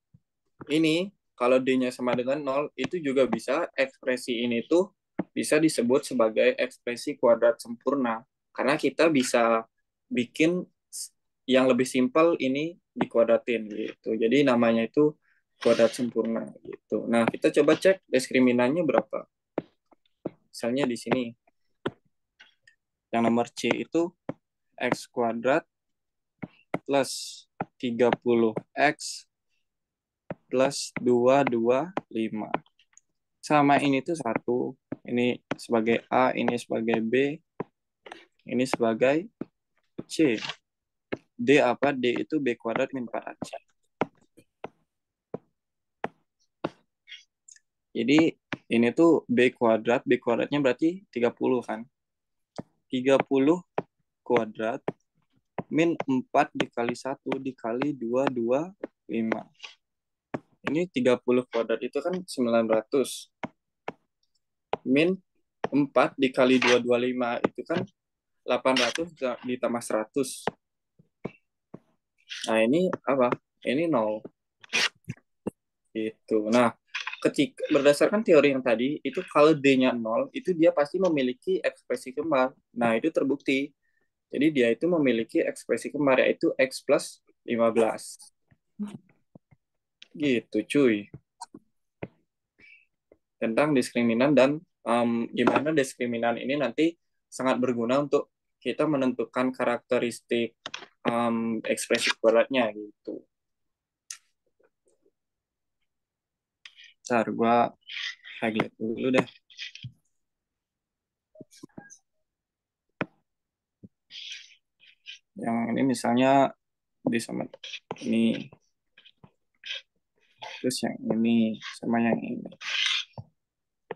ini kalau D-nya sama dengan 0, itu juga bisa ekspresi ini tuh bisa disebut sebagai ekspresi kuadrat sempurna. Karena kita bisa bikin yang lebih simpel ini dikuadratin gitu. Jadi namanya itu kuadrat sempurna gitu. Nah, kita coba cek diskriminannya berapa. Misalnya di sini. Yang nomor C itu X kuadrat plus 30X plus 225. Sama ini tuh 1. Ini sebagai A, ini sebagai B, ini sebagai C. D apa? D itu B kuadrat min 4AC. Jadi ini tuh B kuadratnya berarti 30 kan. 30 kuadrat min 4 dikali 1 dikali 225. Ini 30 kuadrat itu kan 900. Min 4 dikali 225 itu kan 800 ditambah 100. Nah, ini apa? Ini 0. Gitu. Nah, ketika berdasarkan teori yang tadi, itu kalau D-nya 0, itu dia pasti memiliki ekspresi kembar. Nah, itu terbukti. Jadi dia itu memiliki ekspresi kembar, yaitu X plus 15. Gitu, cuy. Tentang diskriminan dan gimana diskriminan ini nanti sangat berguna untuk kita menentukan karakteristik ekspresi kuadratnya gitu. Ntar gue highlight dulu deh. Yang ini misalnya di sama ini. Terus yang ini sama yang ini.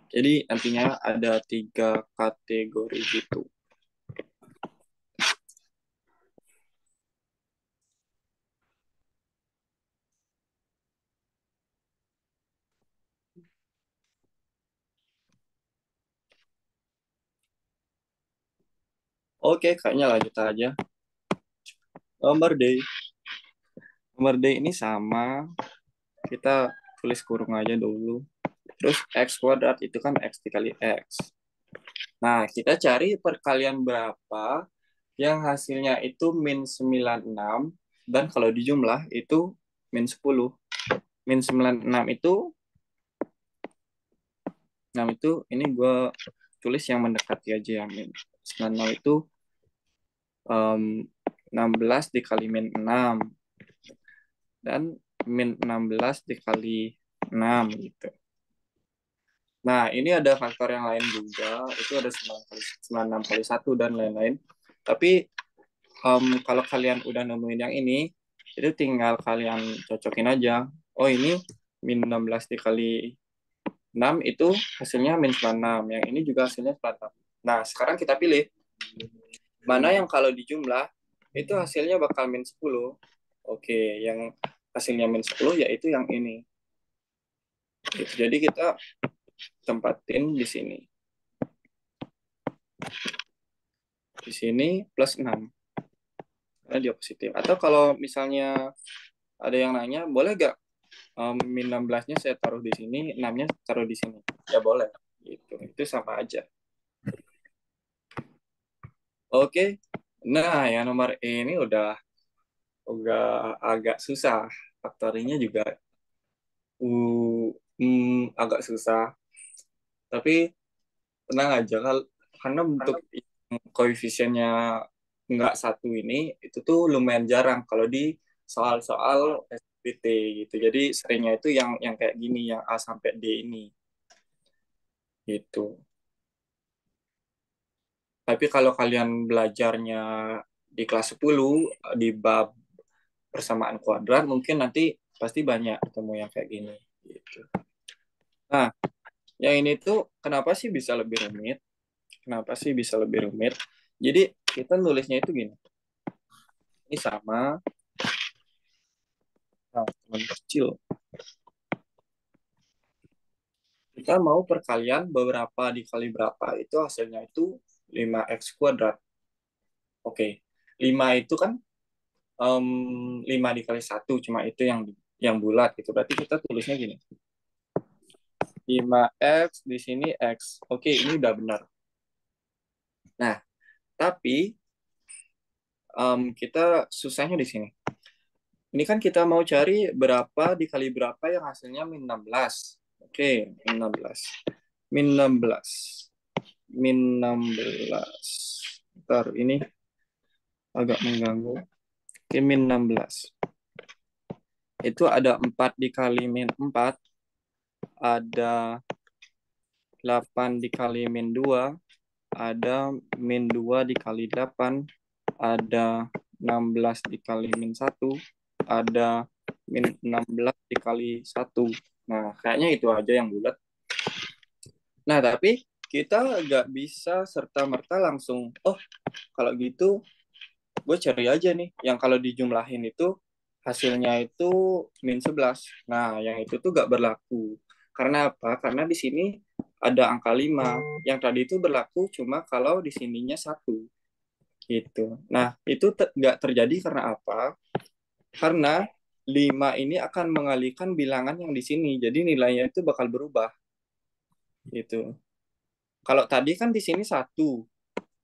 Jadi nantinya ada 3 kategori gitu. Oke, kayaknya lanjut aja. Nomor D. Nomor D ini sama. Kita tulis kurung aja dulu. Terus X kuadrat itu kan X dikali X. Nah, kita cari perkalian berapa yang hasilnya itu min 96. Dan kalau dijumlah itu min 10. Min 96 itu 6 itu ini gue tulis yang mendekati aja ya. Min 96 itu 16 dikali min 6 dan min 16 dikali 6 gitu. Nah, ini ada faktor yang lain juga, itu ada 96 kali 1 dan lain-lain. Tapi kalau kalian udah nemuin yang ini, itu tinggal kalian cocokin aja. Oh, ini min 16 dikali 6 itu hasilnya min 96. Yang ini juga hasilnya 96. Nah, sekarang kita pilih mana yang kalau dijumlah itu hasilnya bakal min 10. Oke, yang hasilnya min 10 yaitu yang ini. Jadi kita tempatin di sini. Di sini plus 6. Karena dia positif. Atau kalau misalnya ada yang nanya, boleh gak min 16-nya saya taruh di sini, 6-nya taruh di sini? Ya boleh. Gitu. Itu sama aja. Oke. Nah, yang nomor E ini udah agak susah. Faktorinya juga agak susah. Tapi tenang aja, karena untuk koefisiennya nggak satu ini, itu tuh lumayan jarang kalau di soal-soal SBT gitu. Jadi seringnya itu yang kayak gini, yang A sampai D ini. Gitu. Tapi kalau kalian belajarnya di kelas 10, di bab persamaan kuadrat, mungkin nanti pasti banyak ketemu yang kayak gini. Gitu. Nah, yang ini tuh kenapa sih bisa lebih rumit? Kenapa sih bisa lebih rumit? Jadi kita nulisnya itu gini. Ini sama. Nah, teman kecil. Kita mau perkalian beberapa dikali berapa, itu hasilnya itu 5x kuadrat. Oke, 5 itu kan 5 dikali 1, cuma itu yang yang bulat gitu. Berarti kita tulisnya gini. 5x di sini x. Oke, ini udah benar. Nah, tapi kita susahnya di sini. Ini kan kita mau cari berapa dikali berapa yang hasilnya min 16. Oke, min 16. Min 16. Min 16. Bentar, ini agak mengganggu. Oke, min 16. Itu ada 4 dikali min 4. Ada 8 dikali min 2. Ada min 2 dikali 8. Ada 16 dikali min 1. Ada min 16 dikali 1. Nah, kayaknya itu aja yang bulat. Nah, tapi kita nggak bisa serta-merta langsung, oh, kalau gitu gue cari aja nih. Yang kalau dijumlahin itu hasilnya itu min 11. Nah, yang itu tuh nggak berlaku. Karena apa? Karena di sini ada angka 5. Yang tadi itu berlaku cuma kalau di sininya 1. Gitu. Nah, itu nggak terjadi karena apa? Karena 5 ini akan mengalihkan bilangan yang di sini. Jadi nilainya itu bakal berubah. Gitu. Kalau tadi kan di sini 1.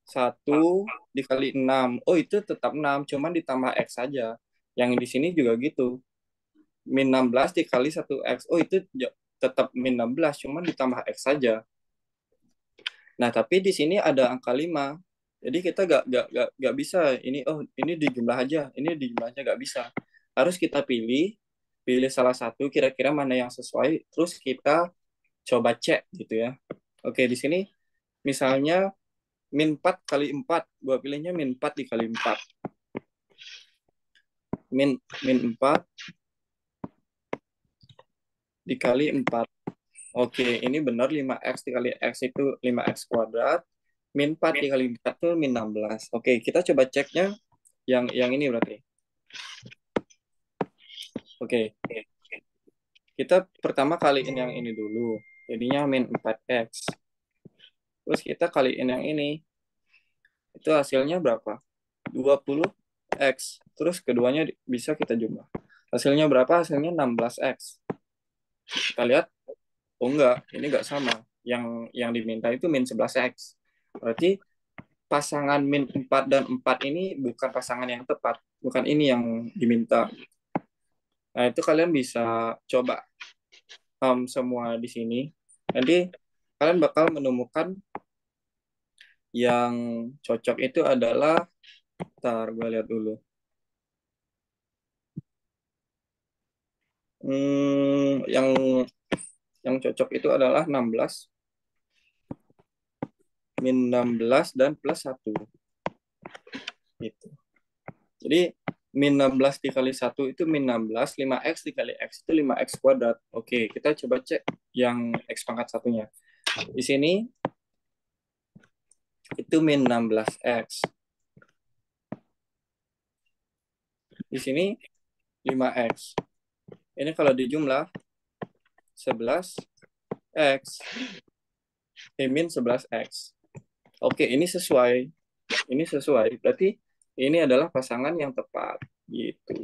1 dikali 6. Oh, itu tetap 6. Cuman ditambah X saja. Yang di sini juga gitu. Min 16 dikali 1X. Oh, itu tetap min 16. Cuman ditambah X saja. Nah, tapi di sini ada angka 5. Jadi kita gak bisa. Ini dijumlah aja. Ini dijumlah aja. Gak bisa. Harus kita pilih salah satu kira-kira mana yang sesuai, terus kita coba cek gitu ya. Oke, di sini misalnya min 4 kali 4, gua pilihnya min 4 dikali 4. Min 4 dikali 4. Oke, ini benar 5x dikali x itu 5x kuadrat. Min 4 dikali 4 itu min 16. Oke, kita coba ceknya yang ini berarti. Oke. Kita pertama kaliin yang ini dulu. Jadinya min 4x. Terus kita kaliin yang ini. Itu hasilnya berapa? 20x. Terus keduanya bisa kita jumlah. Hasilnya berapa? Hasilnya 16x. Kita lihat. Oh enggak, ini enggak sama. Yang diminta itu min 11x. Berarti pasangan min 4 dan 4 ini bukan pasangan yang tepat. Bukan ini yang diminta. Nah, itu kalian bisa coba semua di sini. Nanti kalian bakal menemukan yang cocok itu adalah, ntar gue lihat dulu. Yang cocok itu adalah 16, min 16 dan plus 1. Gitu. Jadi min 16 dikali 1 itu min 16, 5x dikali x itu 5x kuadrat. Oke, kita coba cek yang x pangkat satunya. Di sini itu min 16x. Di sini 5x. Ini kalau dijumlah 11x. Min 11x. Oke, ini sesuai. Ini sesuai. Berarti ini adalah pasangan yang tepat. Gitu.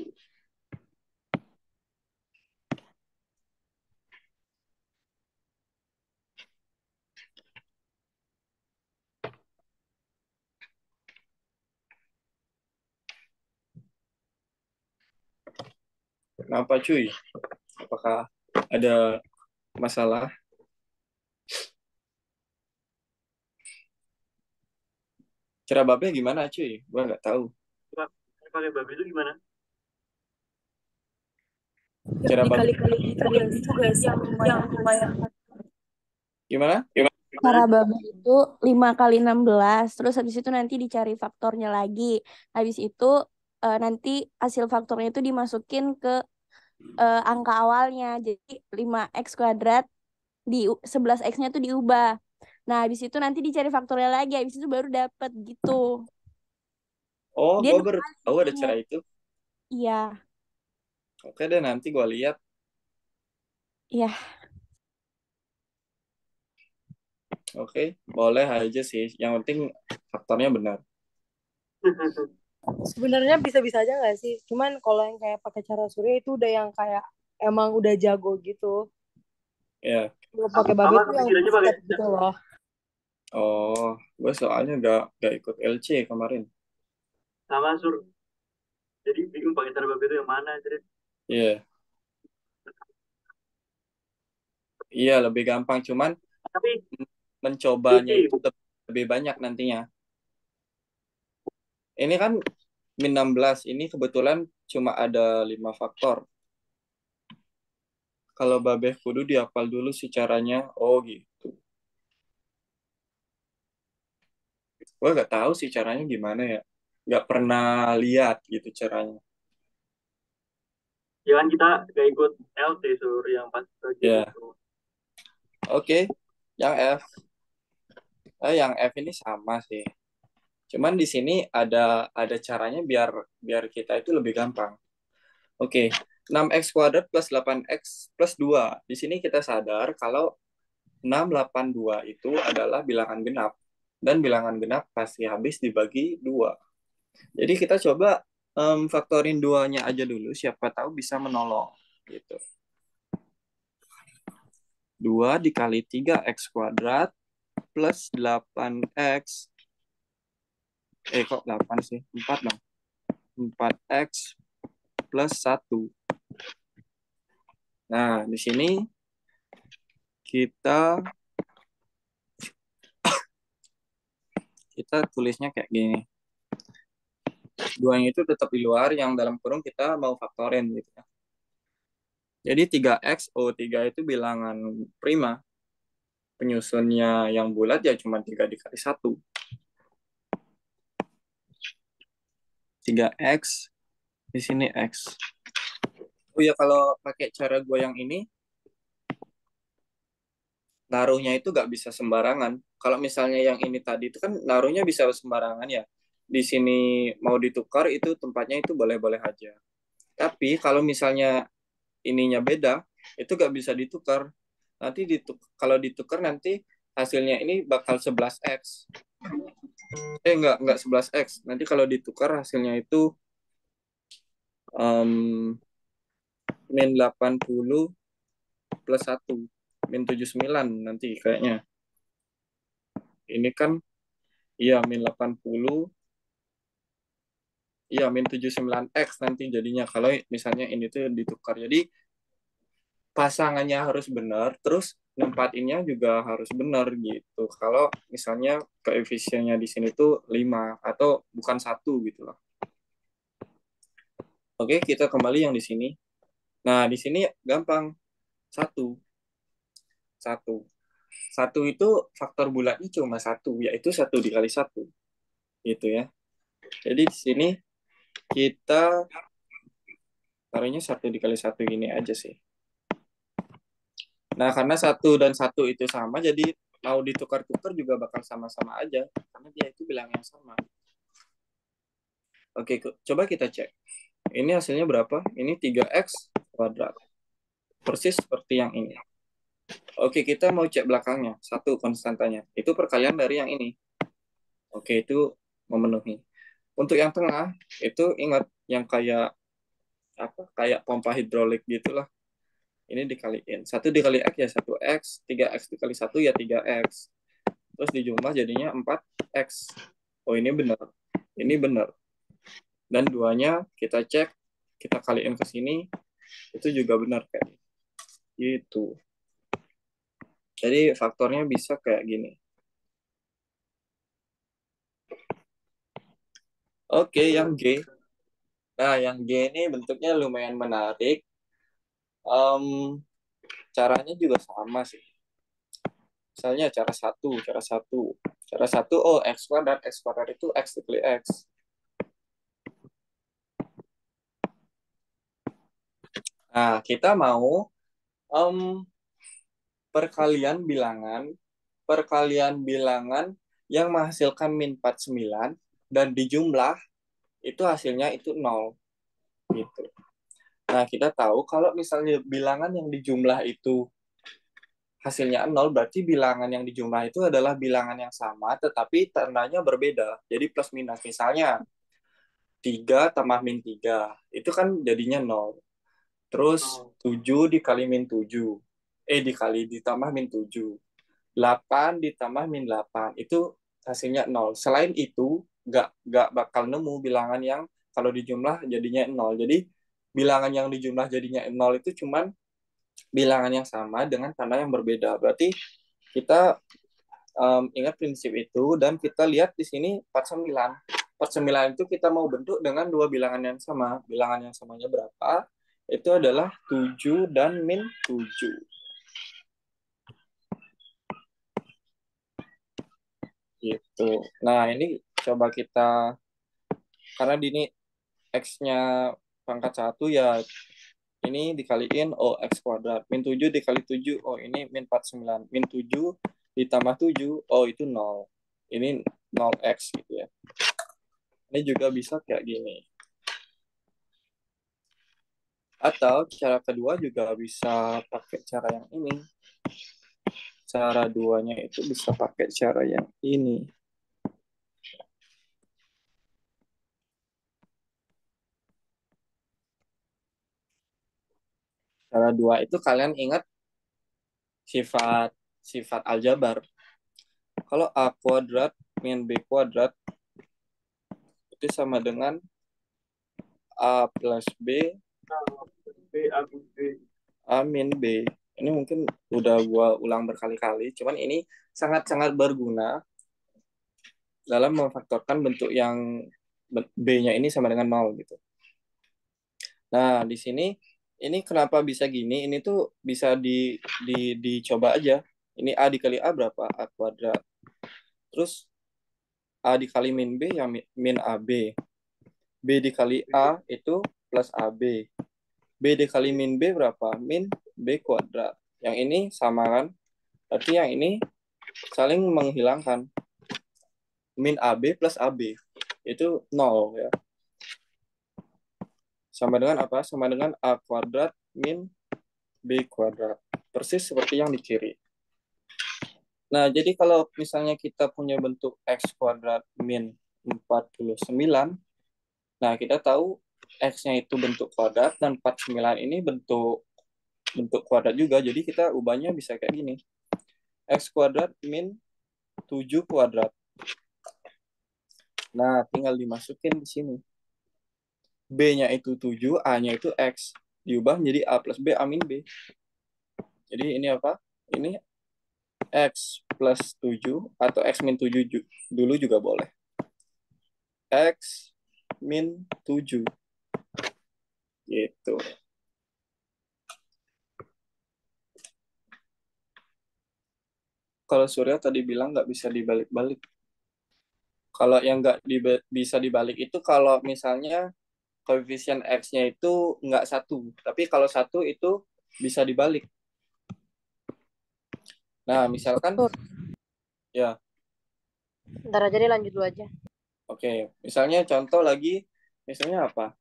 Kenapa cuy? Apakah ada masalah? Cara babnya gimana cuy? Gua nggak tahu. Pakai babi itu gimana? Cara bab Dikali-kali gitu guys yang lumayan. gimana? Cara babi itu 5 kali 16. Terus habis itu nanti dicari faktornya lagi. Habis itu nanti hasil faktornya itu dimasukin ke angka awalnya. Jadi 5x kuadrat di 11x-nya tuh diubah. Nah, habis itu nanti dicari faktornya lagi. Habis itu baru dapat gitu. Oh, Dia gue dua baru kali tahu ada jadinya. cara itu. Iya, Oke deh, nanti gue lihat. iya. Oke, boleh aja sih. Yang penting faktornya benar. Sebenarnya bisa-bisa aja nggak sih? Cuman kalau yang kayak pakai cara surya itu udah yang kayak emang udah jago gitu. Ya. Kalau pakai babe Sama tuh yang kepikirannya pakai step gitu loh. Oh, gue soalnya gak ikut LC kemarin. sama sur. Jadi bingung pakai cara babi itu yang mana jadi. Iya, iya lebih gampang. Cuman Tapi mencobanya Vicky, itu lebih banyak nantinya. Ini kan min 16, ini kebetulan cuma ada 5 faktor. Kalau babeh kudu dihafal dulu sih caranya. Oh gitu. Gue gak tahu sih caranya gimana ya. Gak pernah lihat gitu caranya. jangan kita gak ikut LT sur yang pas bagian Ya, itu. oke. Yang F. Yang F ini sama sih. Cuman di sini ada caranya biar biar kita itu lebih gampang. Oke, 6x kuadrat plus 8x plus 2. Di sini kita sadar kalau 682 itu adalah bilangan genap. Dan bilangan genap pasti habis dibagi 2. Jadi kita coba faktorin 2-nya aja dulu, siapa tahu bisa menolong. Gitu. 2 dikali 3x kuadrat plus 8x. Kok 8 sih? 4 dong. 4x plus 1. Nah, di sini kita tulisnya kayak gini. Duanya itu tetap di luar, yang dalam kurung kita mau faktorin gitu ya. Jadi 3x, 3 itu bilangan prima. Penyusunnya yang bulat ya cuma 3 dikali 1. 3x, di sini x. Oh ya, kalau pakai cara gue yang ini, naruhnya itu gak bisa sembarangan. Kalau misalnya yang ini tadi itu kan naruhnya bisa sembarangan ya. Di sini mau ditukar itu tempatnya itu boleh-boleh aja. Tapi kalau misalnya ininya beda, itu gak bisa ditukar. Nanti kalau ditukar nanti hasilnya ini bakal 11x. Enggak 11x. Nanti kalau ditukar hasilnya itu min 80 plus 1. Min 79 nanti kayaknya. Ini kan iya min 80. Iya min 79x nanti jadinya kalau misalnya ini tuh ditukar. Jadi pasangannya harus benar, terus nempatinnya juga harus benar gitu. Kalau misalnya koefisiennya di sini tuh 5 atau bukan 1 gitu loh. Oke, kita kembali yang di sini. Nah, di sini gampang. 1. 1. 1 itu faktor bulatnya cuma 1, yaitu 1 dikali 1. Gitu ya. Jadi di sini kita taruhnya 1 dikali 1 gini aja sih. Nah, karena 1 dan 1 itu sama, jadi mau ditukar-tukar juga bakal sama-sama aja. Karena dia itu bilang yang sama. Oke, coba kita cek. Ini hasilnya berapa? Ini 3x kuadrat. Persis seperti yang ini. Oke, kita mau cek belakangnya. 1 konstantanya. Itu perkalian dari yang ini. Oke, itu memenuhi. Untuk yang tengah, itu ingat yang kayak apa? Kayak pompa hidrolik gitulah. Ini dikaliin. 1 dikali x ya 1x. 3x dikali 1 ya 3x. Terus dijumlah jadinya 4x. Oh, ini benar. Ini benar. Dan duanya kita cek, kita kaliin ke sini, itu juga benar kayak gitu. Jadi faktornya bisa kayak gini. Oke, yang G. Nah, yang G ini bentuknya lumayan menarik. Caranya juga sama sih. Misalnya cara satu, oh x kuadrat itu x dikali x. Nah, kita mau perkalian bilangan yang menghasilkan min 49 dan dijumlah itu hasilnya itu 0 gitu. Nah, kita tahu kalau misalnya bilangan yang dijumlah itu hasilnya 0, berarti bilangan yang dijumlah itu adalah bilangan yang sama tetapi tandanya berbeda. Jadi plus minus. Misalnya 3 tambah min 3, itu kan jadinya 0. Terus Oh, 7 dikali min 7. Dikali ditambah min 7. 8 ditambah min 8. Itu hasilnya 0. Selain itu, nggak bakal nemu bilangan yang kalau dijumlah jadinya 0. Jadi, bilangan yang dijumlah jadinya 0 itu cuman bilangan yang sama dengan tanda yang berbeda. Berarti kita ingat prinsip itu dan kita lihat di sini 49. 49 itu kita mau bentuk dengan dua bilangan yang sama. Bilangan yang samanya berapa? Itu adalah 7 dan min 7. Gitu. Nah, ini coba kita, karena di ini X-nya pangkat 1 ya, ini dikaliin X kuadrat. Min 7 dikali 7, ini min 49. Min 7 ditambah 7, itu 0. Ini 0X gitu ya. Ini juga bisa kayak gini. Atau cara kedua juga bisa pakai cara yang ini. Cara duanya itu bisa pakai cara yang ini. Cara dua itu kalian ingat sifat aljabar. Kalau A kuadrat min B kuadrat itu sama dengan A plus B B, A, B. A min B. Ini mungkin udah gua ulang berkali-kali, cuman ini sangat-sangat berguna dalam memfaktorkan bentuk yang B-nya ini sama dengan 0 gitu. Nah, di sini ini kenapa bisa gini? Ini tuh bisa dicoba aja. Ini A dikali A berapa? A kuadrat. Terus A dikali min B ya min AB. B dikali A itu plus AB. B dikali min B berapa? Min B kuadrat. Yang ini sama kan? Berarti yang ini saling menghilangkan. Min AB plus AB. Itu 0 ya. Sama dengan apa? Sama dengan A kuadrat min B kuadrat. Persis seperti yang di kiri. Nah, jadi kalau misalnya kita punya bentuk X kuadrat min 49, nah kita tahu X-nya itu bentuk kuadrat dan 49 ini bentuk kuadrat juga. Jadi kita ubahnya bisa kayak gini. X kuadrat min 7 kuadrat. Nah, tinggal dimasukin di sini. B-nya itu 7, A-nya itu X. Diubah menjadi A plus B, A min B. Jadi ini apa? Ini X plus 7 atau X min 7 dulu juga boleh. X min 7. Gitu. Kalau Surya tadi bilang nggak bisa dibalik-balik. Kalau yang nggak bisa dibalik itu kalau misalnya koefisien X-nya itu nggak 1. Tapi kalau 1 itu bisa dibalik. Nah, misalkan, Tur, ya, ntar aja deh lanjut dulu aja. oke. Misalnya contoh lagi, misalnya apa?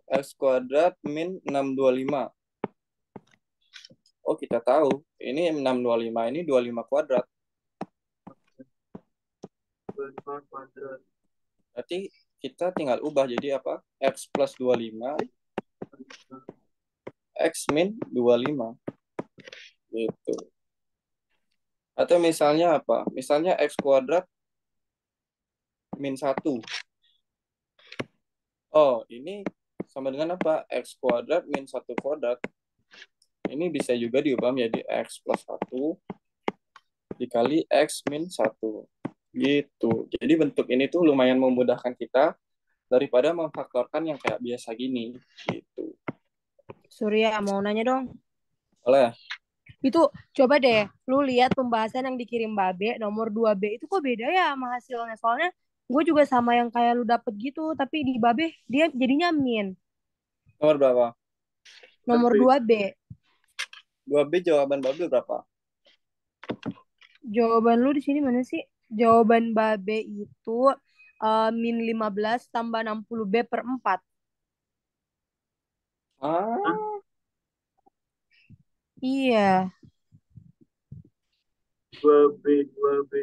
X kuadrat min 625. Kita tahu, ini 625, ini 25 kuadrat. 25 kuadrat. Berarti kita tinggal ubah jadi apa? X plus 25, X min 25. Gitu. Atau misalnya apa? Misalnya X kuadrat min 1. Ini sama dengan apa? X kuadrat min 1 kuadrat. Ini bisa juga diubah menjadi X plus 1 dikali X min 1. Gitu. Jadi bentuk ini tuh lumayan memudahkan kita daripada memfaktorkan yang kayak biasa gini. Gitu. Surya, mau nanya dong. Oleh, Itu coba deh, lu lihat pembahasan yang dikirim Babe, nomor 2B itu kok beda ya sama hasilnya. Soalnya gue juga sama yang kayak lu dapet gitu, tapi di Babe dia jadinya min. nomor berapa? Nomor B. 2B. 2B jawaban Babe berapa? Jawaban lu di sini mana sih? Jawaban Babe itu min 15 tambah 60B per 4. Ah, Hah? Iya, 2B, 2B.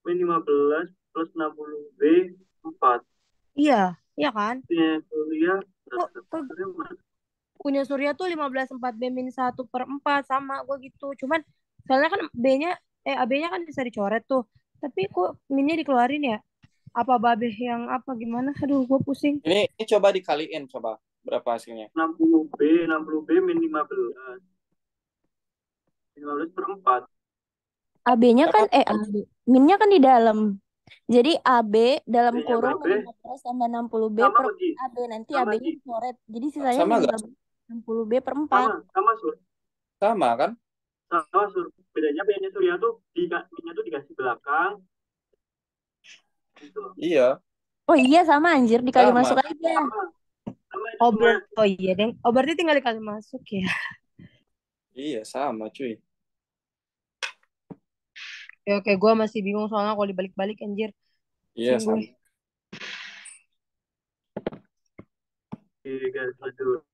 Min 15 plus 60B, 4. iya, iya kan? Ini kuliah, Kok faktornya mana? sukunya Surya tuh 15/4B-1/4 sama gue gitu. Cuman soalnya kan AB-nya kan bisa dicoret tuh. Tapi kok minnya dikeluarin ya? Apa babe yang apa gimana? Aduh, gue pusing. Ini coba dikaliin, coba berapa hasilnya? 60B min 15. 15/4. AB-nya kan Emang AB. Min-nya kan di dalam. Jadi AB dalam B-nya kurung berapa? 15 tambah 60B Sama per Ji. AB. Nanti Sama AB-nya Ji. dicoret. Jadi sisanya sama min gak? 60B/4. Sama Sur. Sama kan? Sama Sur. Bedanya Surya tuh minnya tuh dikasih belakang gitu. Iya, Oh iya sama anjir. Dikali sama. masuk aja. Sama itu semua. Oh iya, Deng. Oh berarti tinggal dikali masuk ya. Iya, sama cuy. Oke, gue masih bingung soalnya kalau dibalik-balik anjir. Iya, Pusing gue. sama. Oke, guys, lanjut.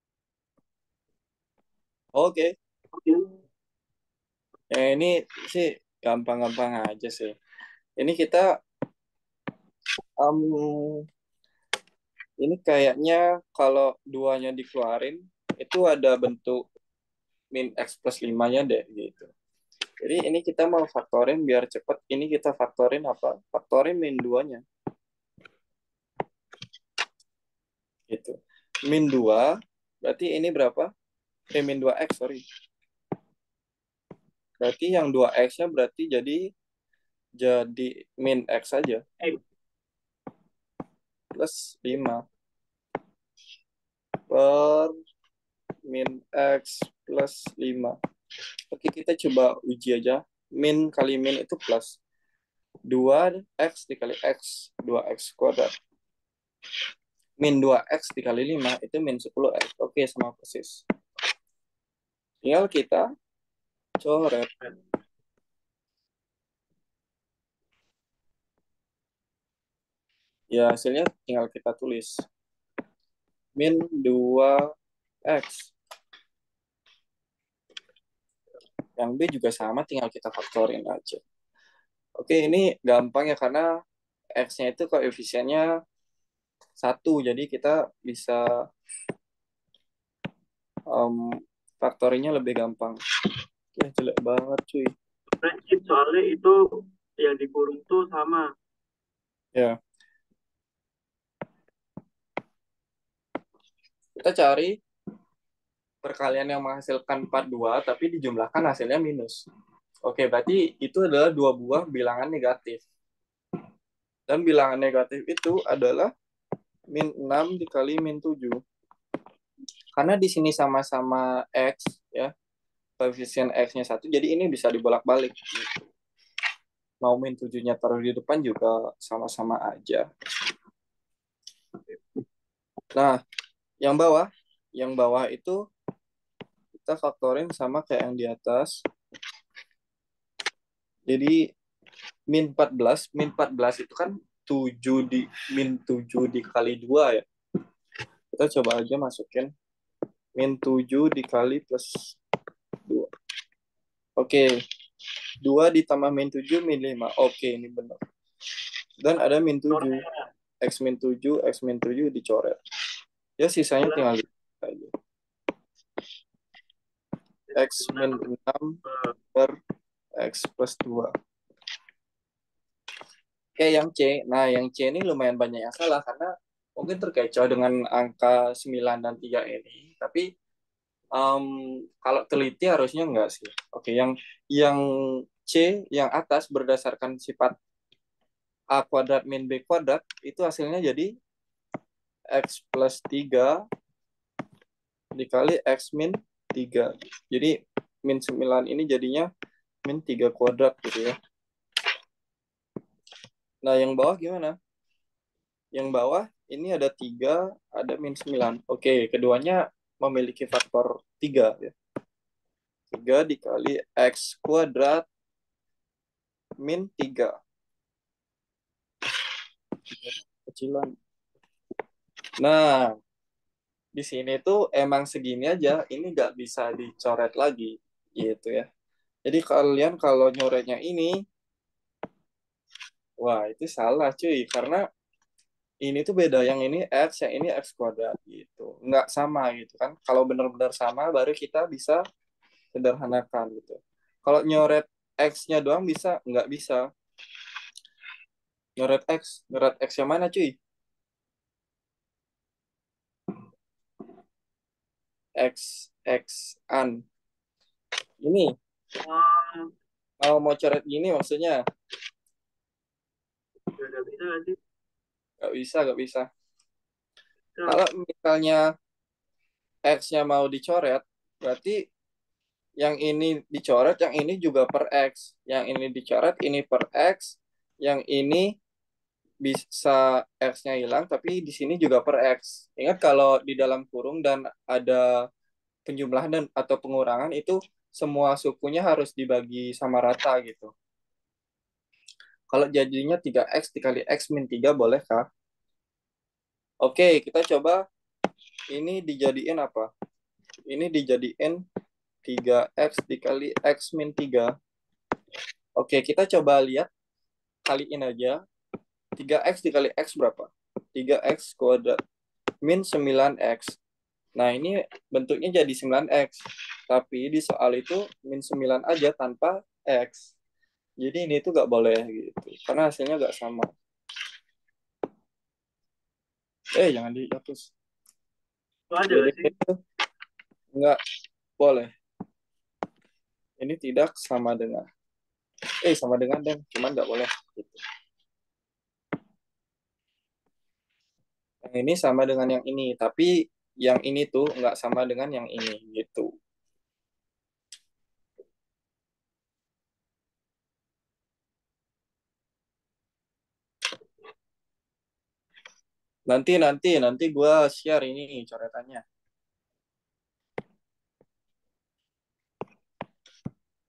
Oke. Oke. Ya ini sih gampang-gampang aja sih. Ini kita ini kayaknya kalau duanya dikeluarin itu ada bentuk min x plus 5-nya deh gitu. Jadi ini kita mau faktorin biar cepet. Ini kita faktorin apa? Faktorin min 2-nya. Gitu. Min 2 berarti ini berapa? Min 2x, sorry. Berarti yang 2x-nya berarti jadi min x aja. Plus 5 per min x plus 5. Oke, kita coba uji aja. Min kali min itu plus 2x dikali x, 2x kuadrat. Min 2x dikali 5 itu min 10x. Oke, sama persis. Tinggal kita coret. Ya, hasilnya tinggal kita tulis. Min 2x. Yang B juga sama, tinggal kita faktorin aja. Oke, ini gampang ya karena x-nya itu koefisiennya 1. Jadi kita bisa faktorinya lebih gampang. Ya, jelek banget cuy. Spreadsheet soalnya itu yang dikurung tuh sama. Ya. Kita cari perkalian yang menghasilkan 42 tapi dijumlahkan hasilnya minus. Oke, berarti itu adalah dua buah bilangan negatif. Dan bilangan negatif itu adalah min 6 dikali min 7. Karena di sini sama-sama X, ya, koefisien X-nya 1, jadi ini bisa dibolak-balik. Gitu. Mau min 7-nya taruh di depan juga sama-sama aja. Nah, yang bawah itu kita faktorin sama kayak yang di atas. Jadi min 14 itu kan 7 dikali 2 ya. Kita coba aja masukin min 7 dikali plus 2. Oke. 2 ditambah min 7 min 5. Oke, ini benar. Dan ada min 7. X min 7, X min 7 dicoret. Ya sisanya tinggal aja. X min 6 per X plus 2. Oke, yang C. Nah, yang C ini lumayan banyak yang salah karena mungkin terkecoh dengan angka 9 dan 3 ini. Tapi kalau teliti harusnya enggak sih. Oke, yang C, yang atas berdasarkan sifat A kuadrat min B kuadrat, itu hasilnya jadi X plus 3 dikali X min 3. Jadi min 9 ini jadinya min 3 kuadrat gitu ya. Nah, yang bawah gimana? Yang bawah ini ada 3, ada min 9. Oke, keduanya memiliki faktor 3 ya. 3 dikali X kuadrat min 3. Kecilan. Nah, di sini tuh emang segini aja. Ini nggak bisa dicoret lagi gitu ya. Jadi kalian kalau nyoretnya ini, wah itu salah cuy. Karena ini tuh beda, yang ini X, yang ini X kuadrat gitu. Nggak sama gitu kan. Kalau benar-benar sama baru kita bisa sederhanakan gitu. Kalau nyoret X-nya doang bisa? Nggak bisa. Nyoret X yang mana cuy? X an. Ini Oh, mau coret gini maksudnya? nggak bisa nggak sih? Nggak bisa. Bisa. Kalau misalnya X-nya mau dicoret, berarti yang ini dicoret, yang ini juga per X. Yang ini dicoret, ini per X. Yang ini bisa X-nya hilang, tapi di sini juga per X. Ingat kalau di dalam kurung dan ada penjumlahan dan atau pengurangan itu semua sukunya harus dibagi sama rata gitu. Kalau jadinya 3X dikali X min 3 boleh kah? Oke, kita coba ini dijadiin apa? Ini dijadiin 3X dikali X min 3. Oke, kita coba lihat kaliin aja. 3X dikali X berapa? 3X kuadrat min 9X. Nah, ini bentuknya jadi 9X. Tapi di soal itu min 9 aja tanpa X. Jadi ini tuh nggak boleh gitu. Karena hasilnya nggak sama. Jangan dihapus. Itu ada Jadi nggak sih? itu nggak boleh. Ini tidak sama dengan. Sama dengan dan cuman nggak boleh. Gitu. Yang ini sama dengan yang ini. Tapi yang ini tuh nggak sama dengan yang ini. Gitu. Nanti gue share ini coretannya.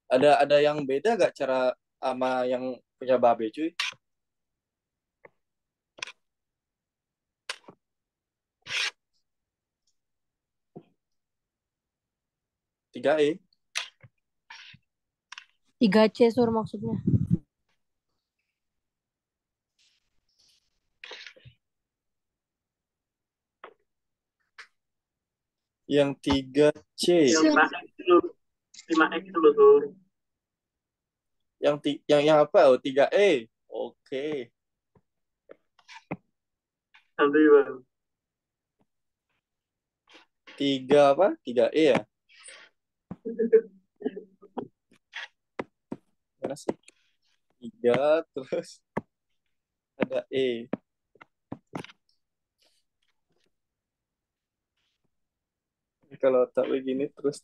Ada yang beda gak cara sama yang punya babe cuy? Tiga E 3C sur maksudnya. yang 3C. Yang 5X itu, 5X itu loh tuh. Yang apa? 3E. Oke. Santuy bang. 3E ya? Mana sih? 3 terus ada E. Kalau tak begini terus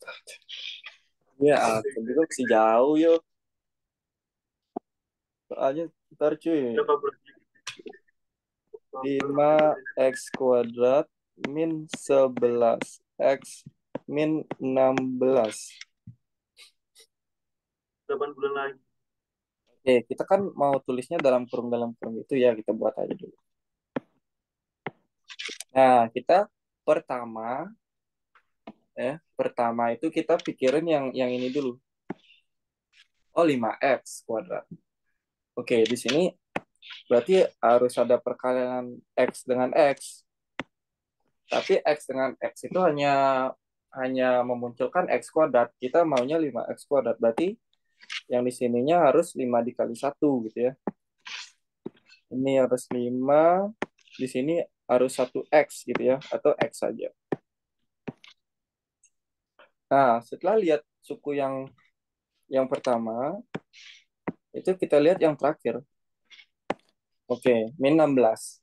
ya ampun juga masih jauh yuk. Soalnya ntar cuy. Berapa bulan? 5X kuadrat min 11. X min 16. 8 bulan lagi. Kita kan mau tulisnya dalam kurung itu ya, kita buat aja dulu. Nah, kita pertama itu kita pikirin yang ini dulu. Oh, 5X kuadrat. Oke, di sini berarti harus ada perkalian X dengan X. Tapi X dengan X itu hanya memunculkan X kuadrat. Kita maunya 5X kuadrat. Berarti yang di sininya harus 5 dikali 1 gitu ya. Ini harus 5, di sini harus 1X gitu ya, atau X saja. Nah, setelah lihat suku yang pertama, itu kita lihat yang terakhir. Oke, min 16.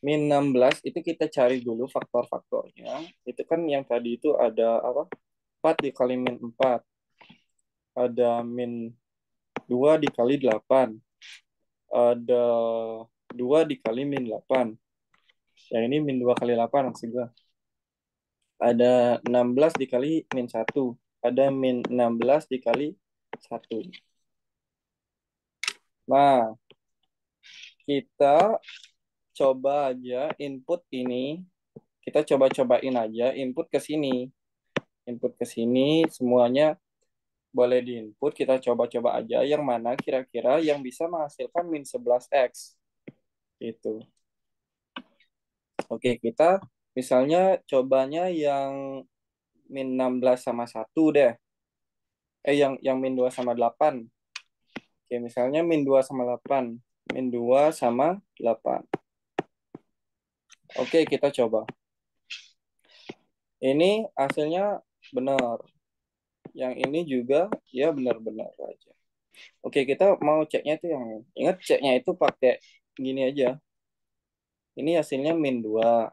Min 16 itu kita cari dulu faktor-faktornya. Itu kan yang tadi itu ada apa? 4 dikali min 4. Ada min 2 dikali 8. Ada 2 dikali min 8. Yang ini min 2 kali 8 maksud gue. Ada 16 dikali min 1. Ada min 16 dikali 1. Nah, kita coba aja input ini. Kita coba-cobain aja input ke sini. Input ke sini semuanya boleh diinput. Kita coba-coba aja yang mana kira-kira yang bisa menghasilkan min 11X. Gitu. Oke, kita misalnya cobanya yang min 16 sama 1 deh. Yang min 2 sama 8. Oke, misalnya min 2 sama 8. Min 2 sama 8. Oke, kita coba. Ini hasilnya benar. Yang ini juga ya benar-benar aja. Oke, kita mau ceknya itu yang ingat ceknya itu pakai gini aja. Ini hasilnya min 2.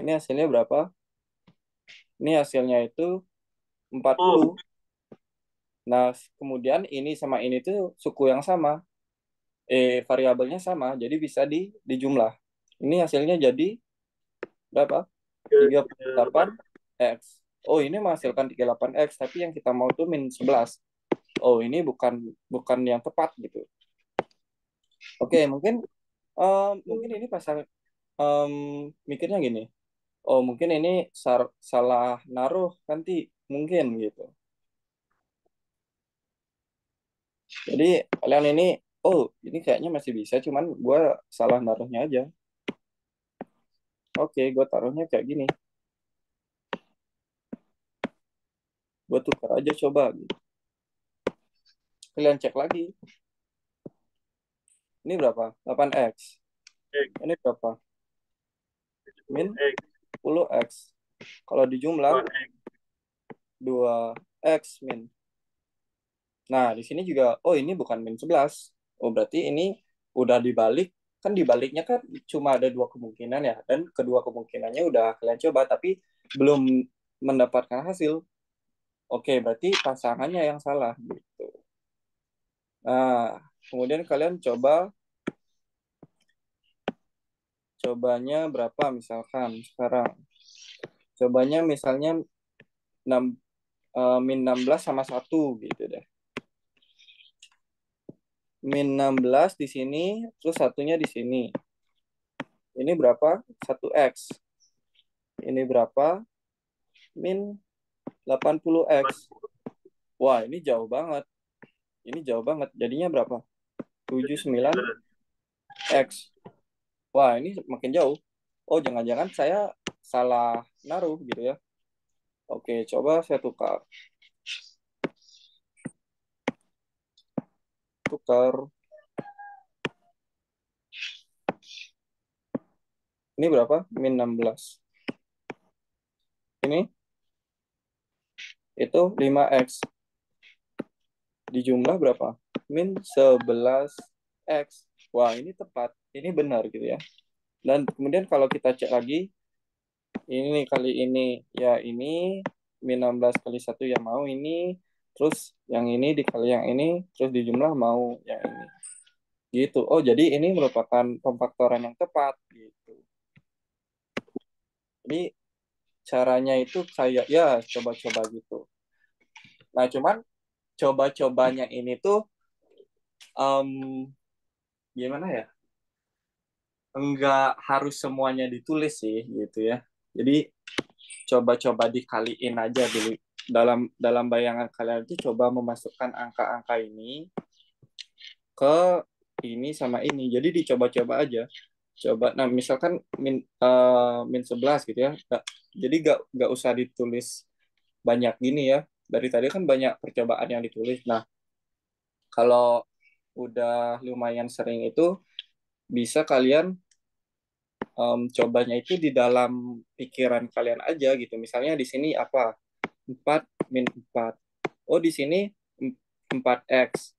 Ini hasilnya berapa? Ini hasilnya itu 40. Oh, Nah, kemudian ini sama ini tuh suku yang sama. Variabelnya sama, jadi bisa dijumlah. Ini hasilnya jadi berapa? 38 38. X. Oh, ini menghasilkan 38 X, tapi yang kita mau tuh min 11. Oh, ini bukan bukan yang tepat gitu. Oke, mungkin ini pasal mikirnya gini. Oh, mungkin ini salah naruh nanti mungkin gitu. Jadi kalian ini, oh ini kayaknya masih bisa, cuman gue salah naruhnya aja. Oke, gue taruhnya kayak gini. Gue tukar aja coba. Gitu. Kalian cek lagi. Ini berapa? 8X. X. Ini berapa? Min 10X. 10X. Kalau dijumlah 2X. 2X min. Nah, di sini juga, oh ini bukan min 11. Oh, berarti ini udah dibalik. Kan dibaliknya kan cuma ada dua kemungkinan ya. Dan kedua kemungkinannya udah kalian coba, tapi belum mendapatkan hasil. Oke, berarti pasangannya yang salah gitu. Nah, kemudian kalian cobanya berapa misalkan sekarang. Cobanya misalnya 6, min 16 sama 1 gitu deh. Min 16 di sini, terus satunya di sini. Ini berapa? 1X. Ini berapa? Min 80X. Wah, ini jauh banget. Ini jauh banget. Jadinya berapa? 79X. Wah, ini makin jauh. Oh, jangan-jangan saya salah naruh gitu ya. Oke, coba saya tukar. Tukar. Ini berapa? Min 16. Ini itu 5X. Dijumlah berapa? Min 11X. Wah, ini tepat. Ini benar gitu ya. Dan kemudian kalau kita cek lagi, ini kali ini, ya ini, min 16 kali 1 yang mau ini, terus yang ini dikali yang ini, terus dijumlah mau yang ini. Gitu. Oh, jadi ini merupakan pemfaktoran yang tepat. Gitu. Jadi caranya itu kayak, ya coba-coba gitu. Nah, cuman coba-cobanya ini tuh, gimana ya? Enggak harus semuanya ditulis sih gitu ya. Jadi coba-coba dikaliin aja dulu dalam dalam bayangan kalian itu coba memasukkan angka-angka ini ke ini sama ini. Jadi dicoba-coba aja. Coba nah misalkan min 11 gitu ya. Jadi nggak usah ditulis banyak gini ya. Dari tadi kan banyak percobaan yang ditulis. Nah, kalau udah lumayan sering itu bisa kalian cobanya itu di dalam pikiran kalian aja gitu. Misalnya di sini apa? 4 min 4. Oh, di sini 4X.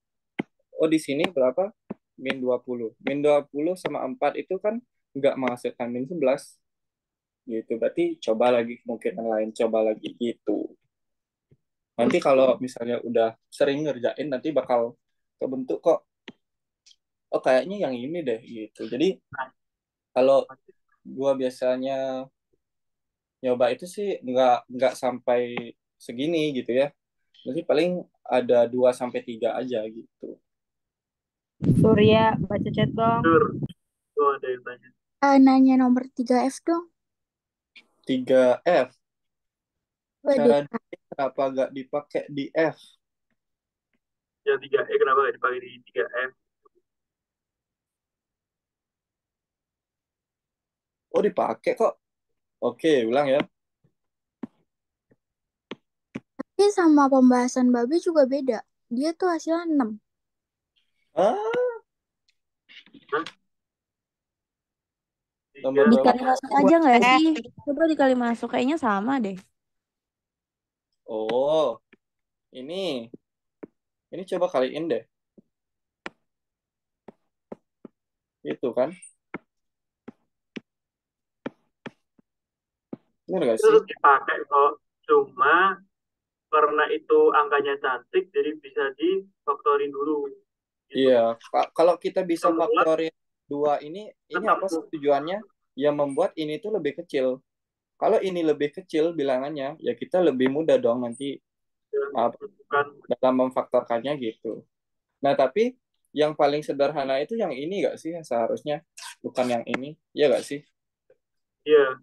Oh, di sini berapa? Min 20. Min 20 sama 4 itu kan nggak menghasilkan min 11. Gitu. Berarti coba lagi kemungkinan lain. Coba lagi gitu. Nanti kalau misalnya udah sering ngerjain, nanti bakal kebentuk kok. Oh, kayaknya yang ini deh gitu. Jadi kalau gua biasanya nyoba itu sih nggak sampai segini gitu ya. Jadi paling ada 2 sampai 3 aja gitu. Surya, baca chat dong. Sur. Oh, ada yang tanya. Nanya nomor 3F dong. 3F. Waduh, Cara kenapa nggak dipakai di F? Yang 3E kenapa nggak dipakai di 3F? Oh, dipakai kok. Oke, ulang ya. Tapi sama pembahasan babe juga beda. Dia tuh hasilnya 6. Ah, Hah? nomor Tiga. berapa? Dikali masuk aja nggak sih? Coba dikali masuk, kayaknya sama deh. Oh, ini. Ini coba kaliin deh. Itu kan. Bener gak Itu sih? tetap dipakai kok. Cuma karena itu angkanya cantik, jadi bisa difaktorin dulu. Gitu. Iya, kalau kita bisa Semula faktorin dua ini tetap apa sih tujuannya? Ya membuat ini tuh lebih kecil. Kalau ini lebih kecil bilangannya, ya kita lebih mudah dong nanti uh, bukan. dalam memfaktorkannya gitu. Nah, tapi yang paling sederhana itu yang ini gak sih seharusnya? Bukan yang ini, ya gak sih? Iya.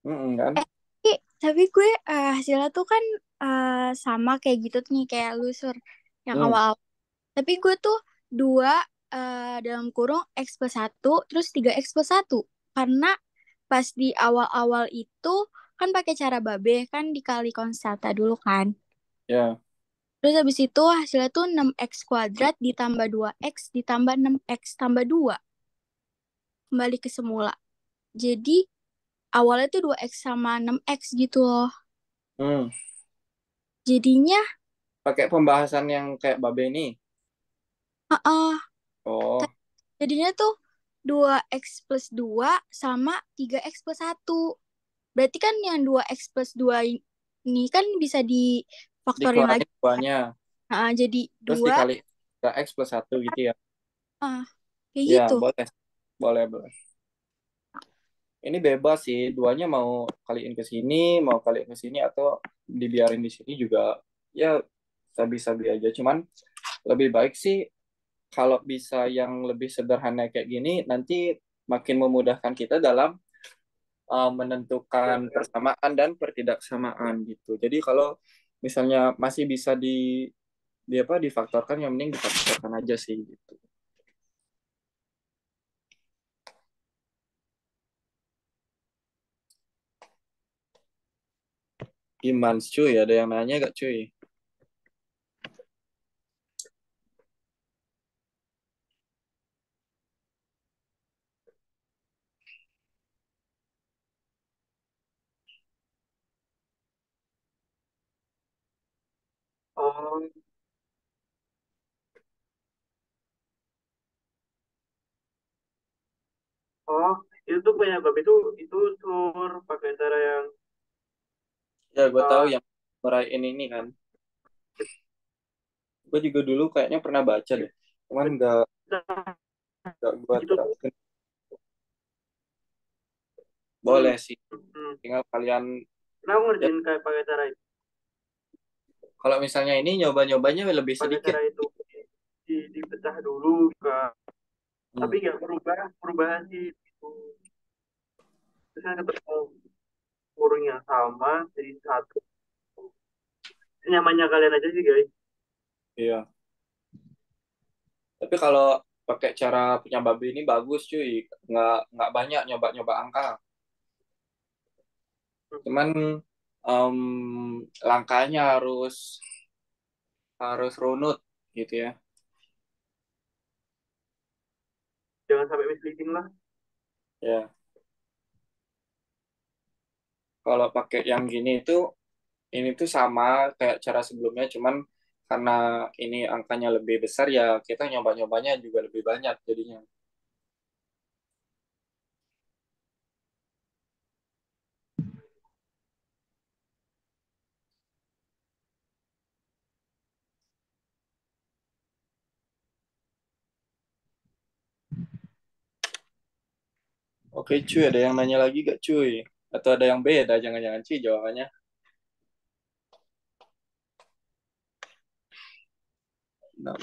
Kan? Tapi gue hasilnya tuh kan sama kayak gitu tuh nih kayak lu Sur yang Hmm, awal-awal. Tapi gue tuh 2 dalam kurung X+1 terus 3X+1. Karena pas di awal-awal itu kan pakai cara babe kan dikali konstanta dulu kan. ya. Terus habis itu hasilnya tuh 6x² ditambah 2x ditambah 6x tambah 2. Kembali ke semula. Jadi awalnya tuh 2x sama 6x gitu loh. Hmm, Jadinya pakai pembahasan yang kayak Babe ini. heeh, Oh, jadinya tuh 2x+2 sama 3x+1. Berarti kan yang 2x+2 ini kan bisa difaktorin lagi. dikeluarin duanya, Nah, jadi terus 2, dikali 3x+1 gitu ya. ah, kayak Ya, gitu. boleh. Boleh, boleh. Ini bebas sih, duanya mau kaliin ke sini, mau kaliin ke sini atau dibiarin di sini juga ya sabi-sabi aja. Cuman lebih baik sih kalau bisa yang lebih sederhana kayak gini nanti makin memudahkan kita dalam menentukan persamaan dan pertidaksamaan gitu. Jadi kalau misalnya masih bisa di apa difaktorkan, yang mending difaktorkan aja sih gitu. Gimana cuy? Ada yang nanya gak cuy? Oh, oh, itu tuh punya bab itu sur pakai cara yang Ya gue tahu uh, yang meraih ini kan. Gue juga dulu kayaknya pernah baca deh. Cuman nggak gue gitu tuh. terapin. Hmm, Boleh sih. hmm. Tinggal kalian Nah, aku ya, ngerjain kayak pakai cara itu, kalau misalnya ini nyoba-nyobanya lebih pakai sedikit. cara itu dipecah dulu, Kak. Tapi Hmm. nggak perubahan sih itu. Terus saya ketemu kurung yang sama jadi satu. Nyamannya kalian aja sih guys. Iya. Tapi kalau pakai cara punya babi ini bagus cuy. Nggak banyak nyoba-nyoba angka. Cuman em, langkahnya harus harus runut gitu ya. Jangan sampai misleading lah. Ya. Kalau pakai yang gini itu ini tuh sama kayak cara sebelumnya, cuman karena ini angkanya lebih besar ya kita nyoba-nyobanya juga lebih banyak jadinya. Oke cuy, ada yang nanya lagi gak cuy? Atau ada yang beda? Jangan-jangan cuy jawabannya. Nah,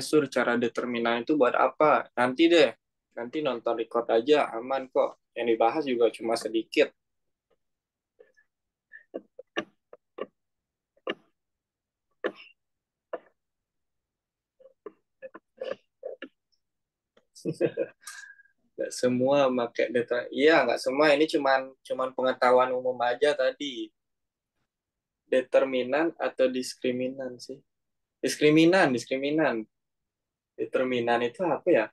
Sur, cara determinan itu buat apa? Nanti deh. Nanti nonton record aja, aman kok. Yang dibahas juga cuma sedikit. Nggak semua pakai data. Iya, nggak semua. Ini cuman pengetahuan umum aja tadi. Determinan atau diskriminan sih? Diskriminan. Determinan itu apa ya?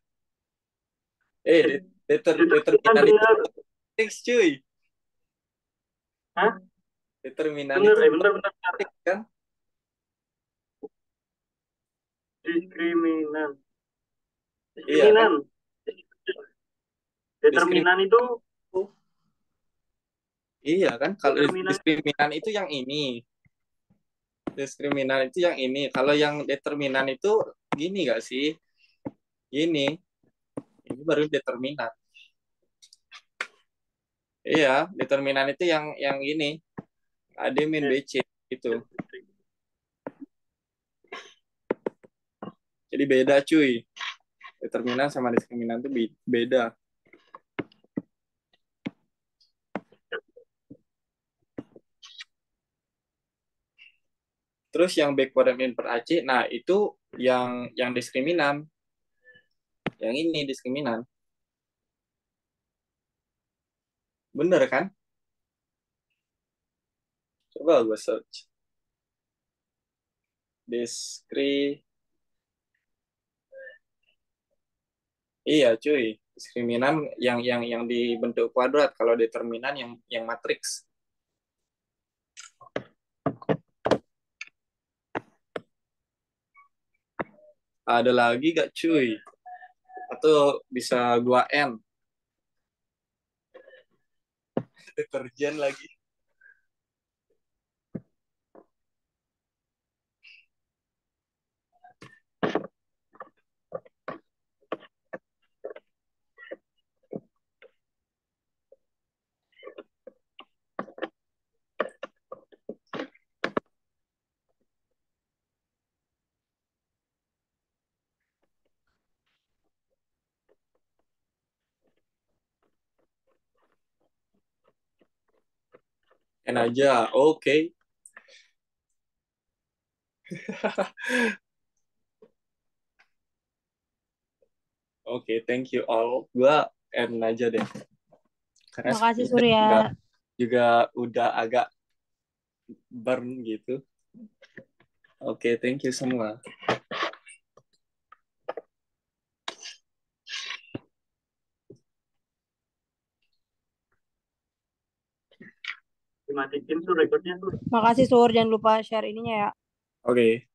Determinan Determinan itu bener. matrix, cuy. Hah? Determinan Bener, itu bener, bener. matrix kan? Diskriminan. Iya kan? Diskriminan. Diskrim Determinan itu, Iya kan? Kalau determinan diskriminan itu yang ini. Diskriminan itu yang ini. Kalau yang determinan itu gini gak sih? Gini. Ini baru determinan. Iya, determinan itu yang ini. AD min BC itu. Jadi beda cuy. Determinan sama diskriminan itu beda. Terus yang backward and inward AC, nah itu yang diskriminan. Yang ini diskriminan. Bener kan? Coba gue search. Iya cuy, diskriminan yang dibentuk kuadrat, kalau determinan yang matriks. Ada lagi gak cuy? Atau bisa gua N? Deterjen lagi. N aja, oke. Oke, thank you all. Gua N aja deh. Karena Makasih sepertinya Surya. juga udah agak burn gitu. Oke, thank you semua. dimatikan tuh rekornya tuh. Makasih Sur, jangan lupa share ininya ya. Oke.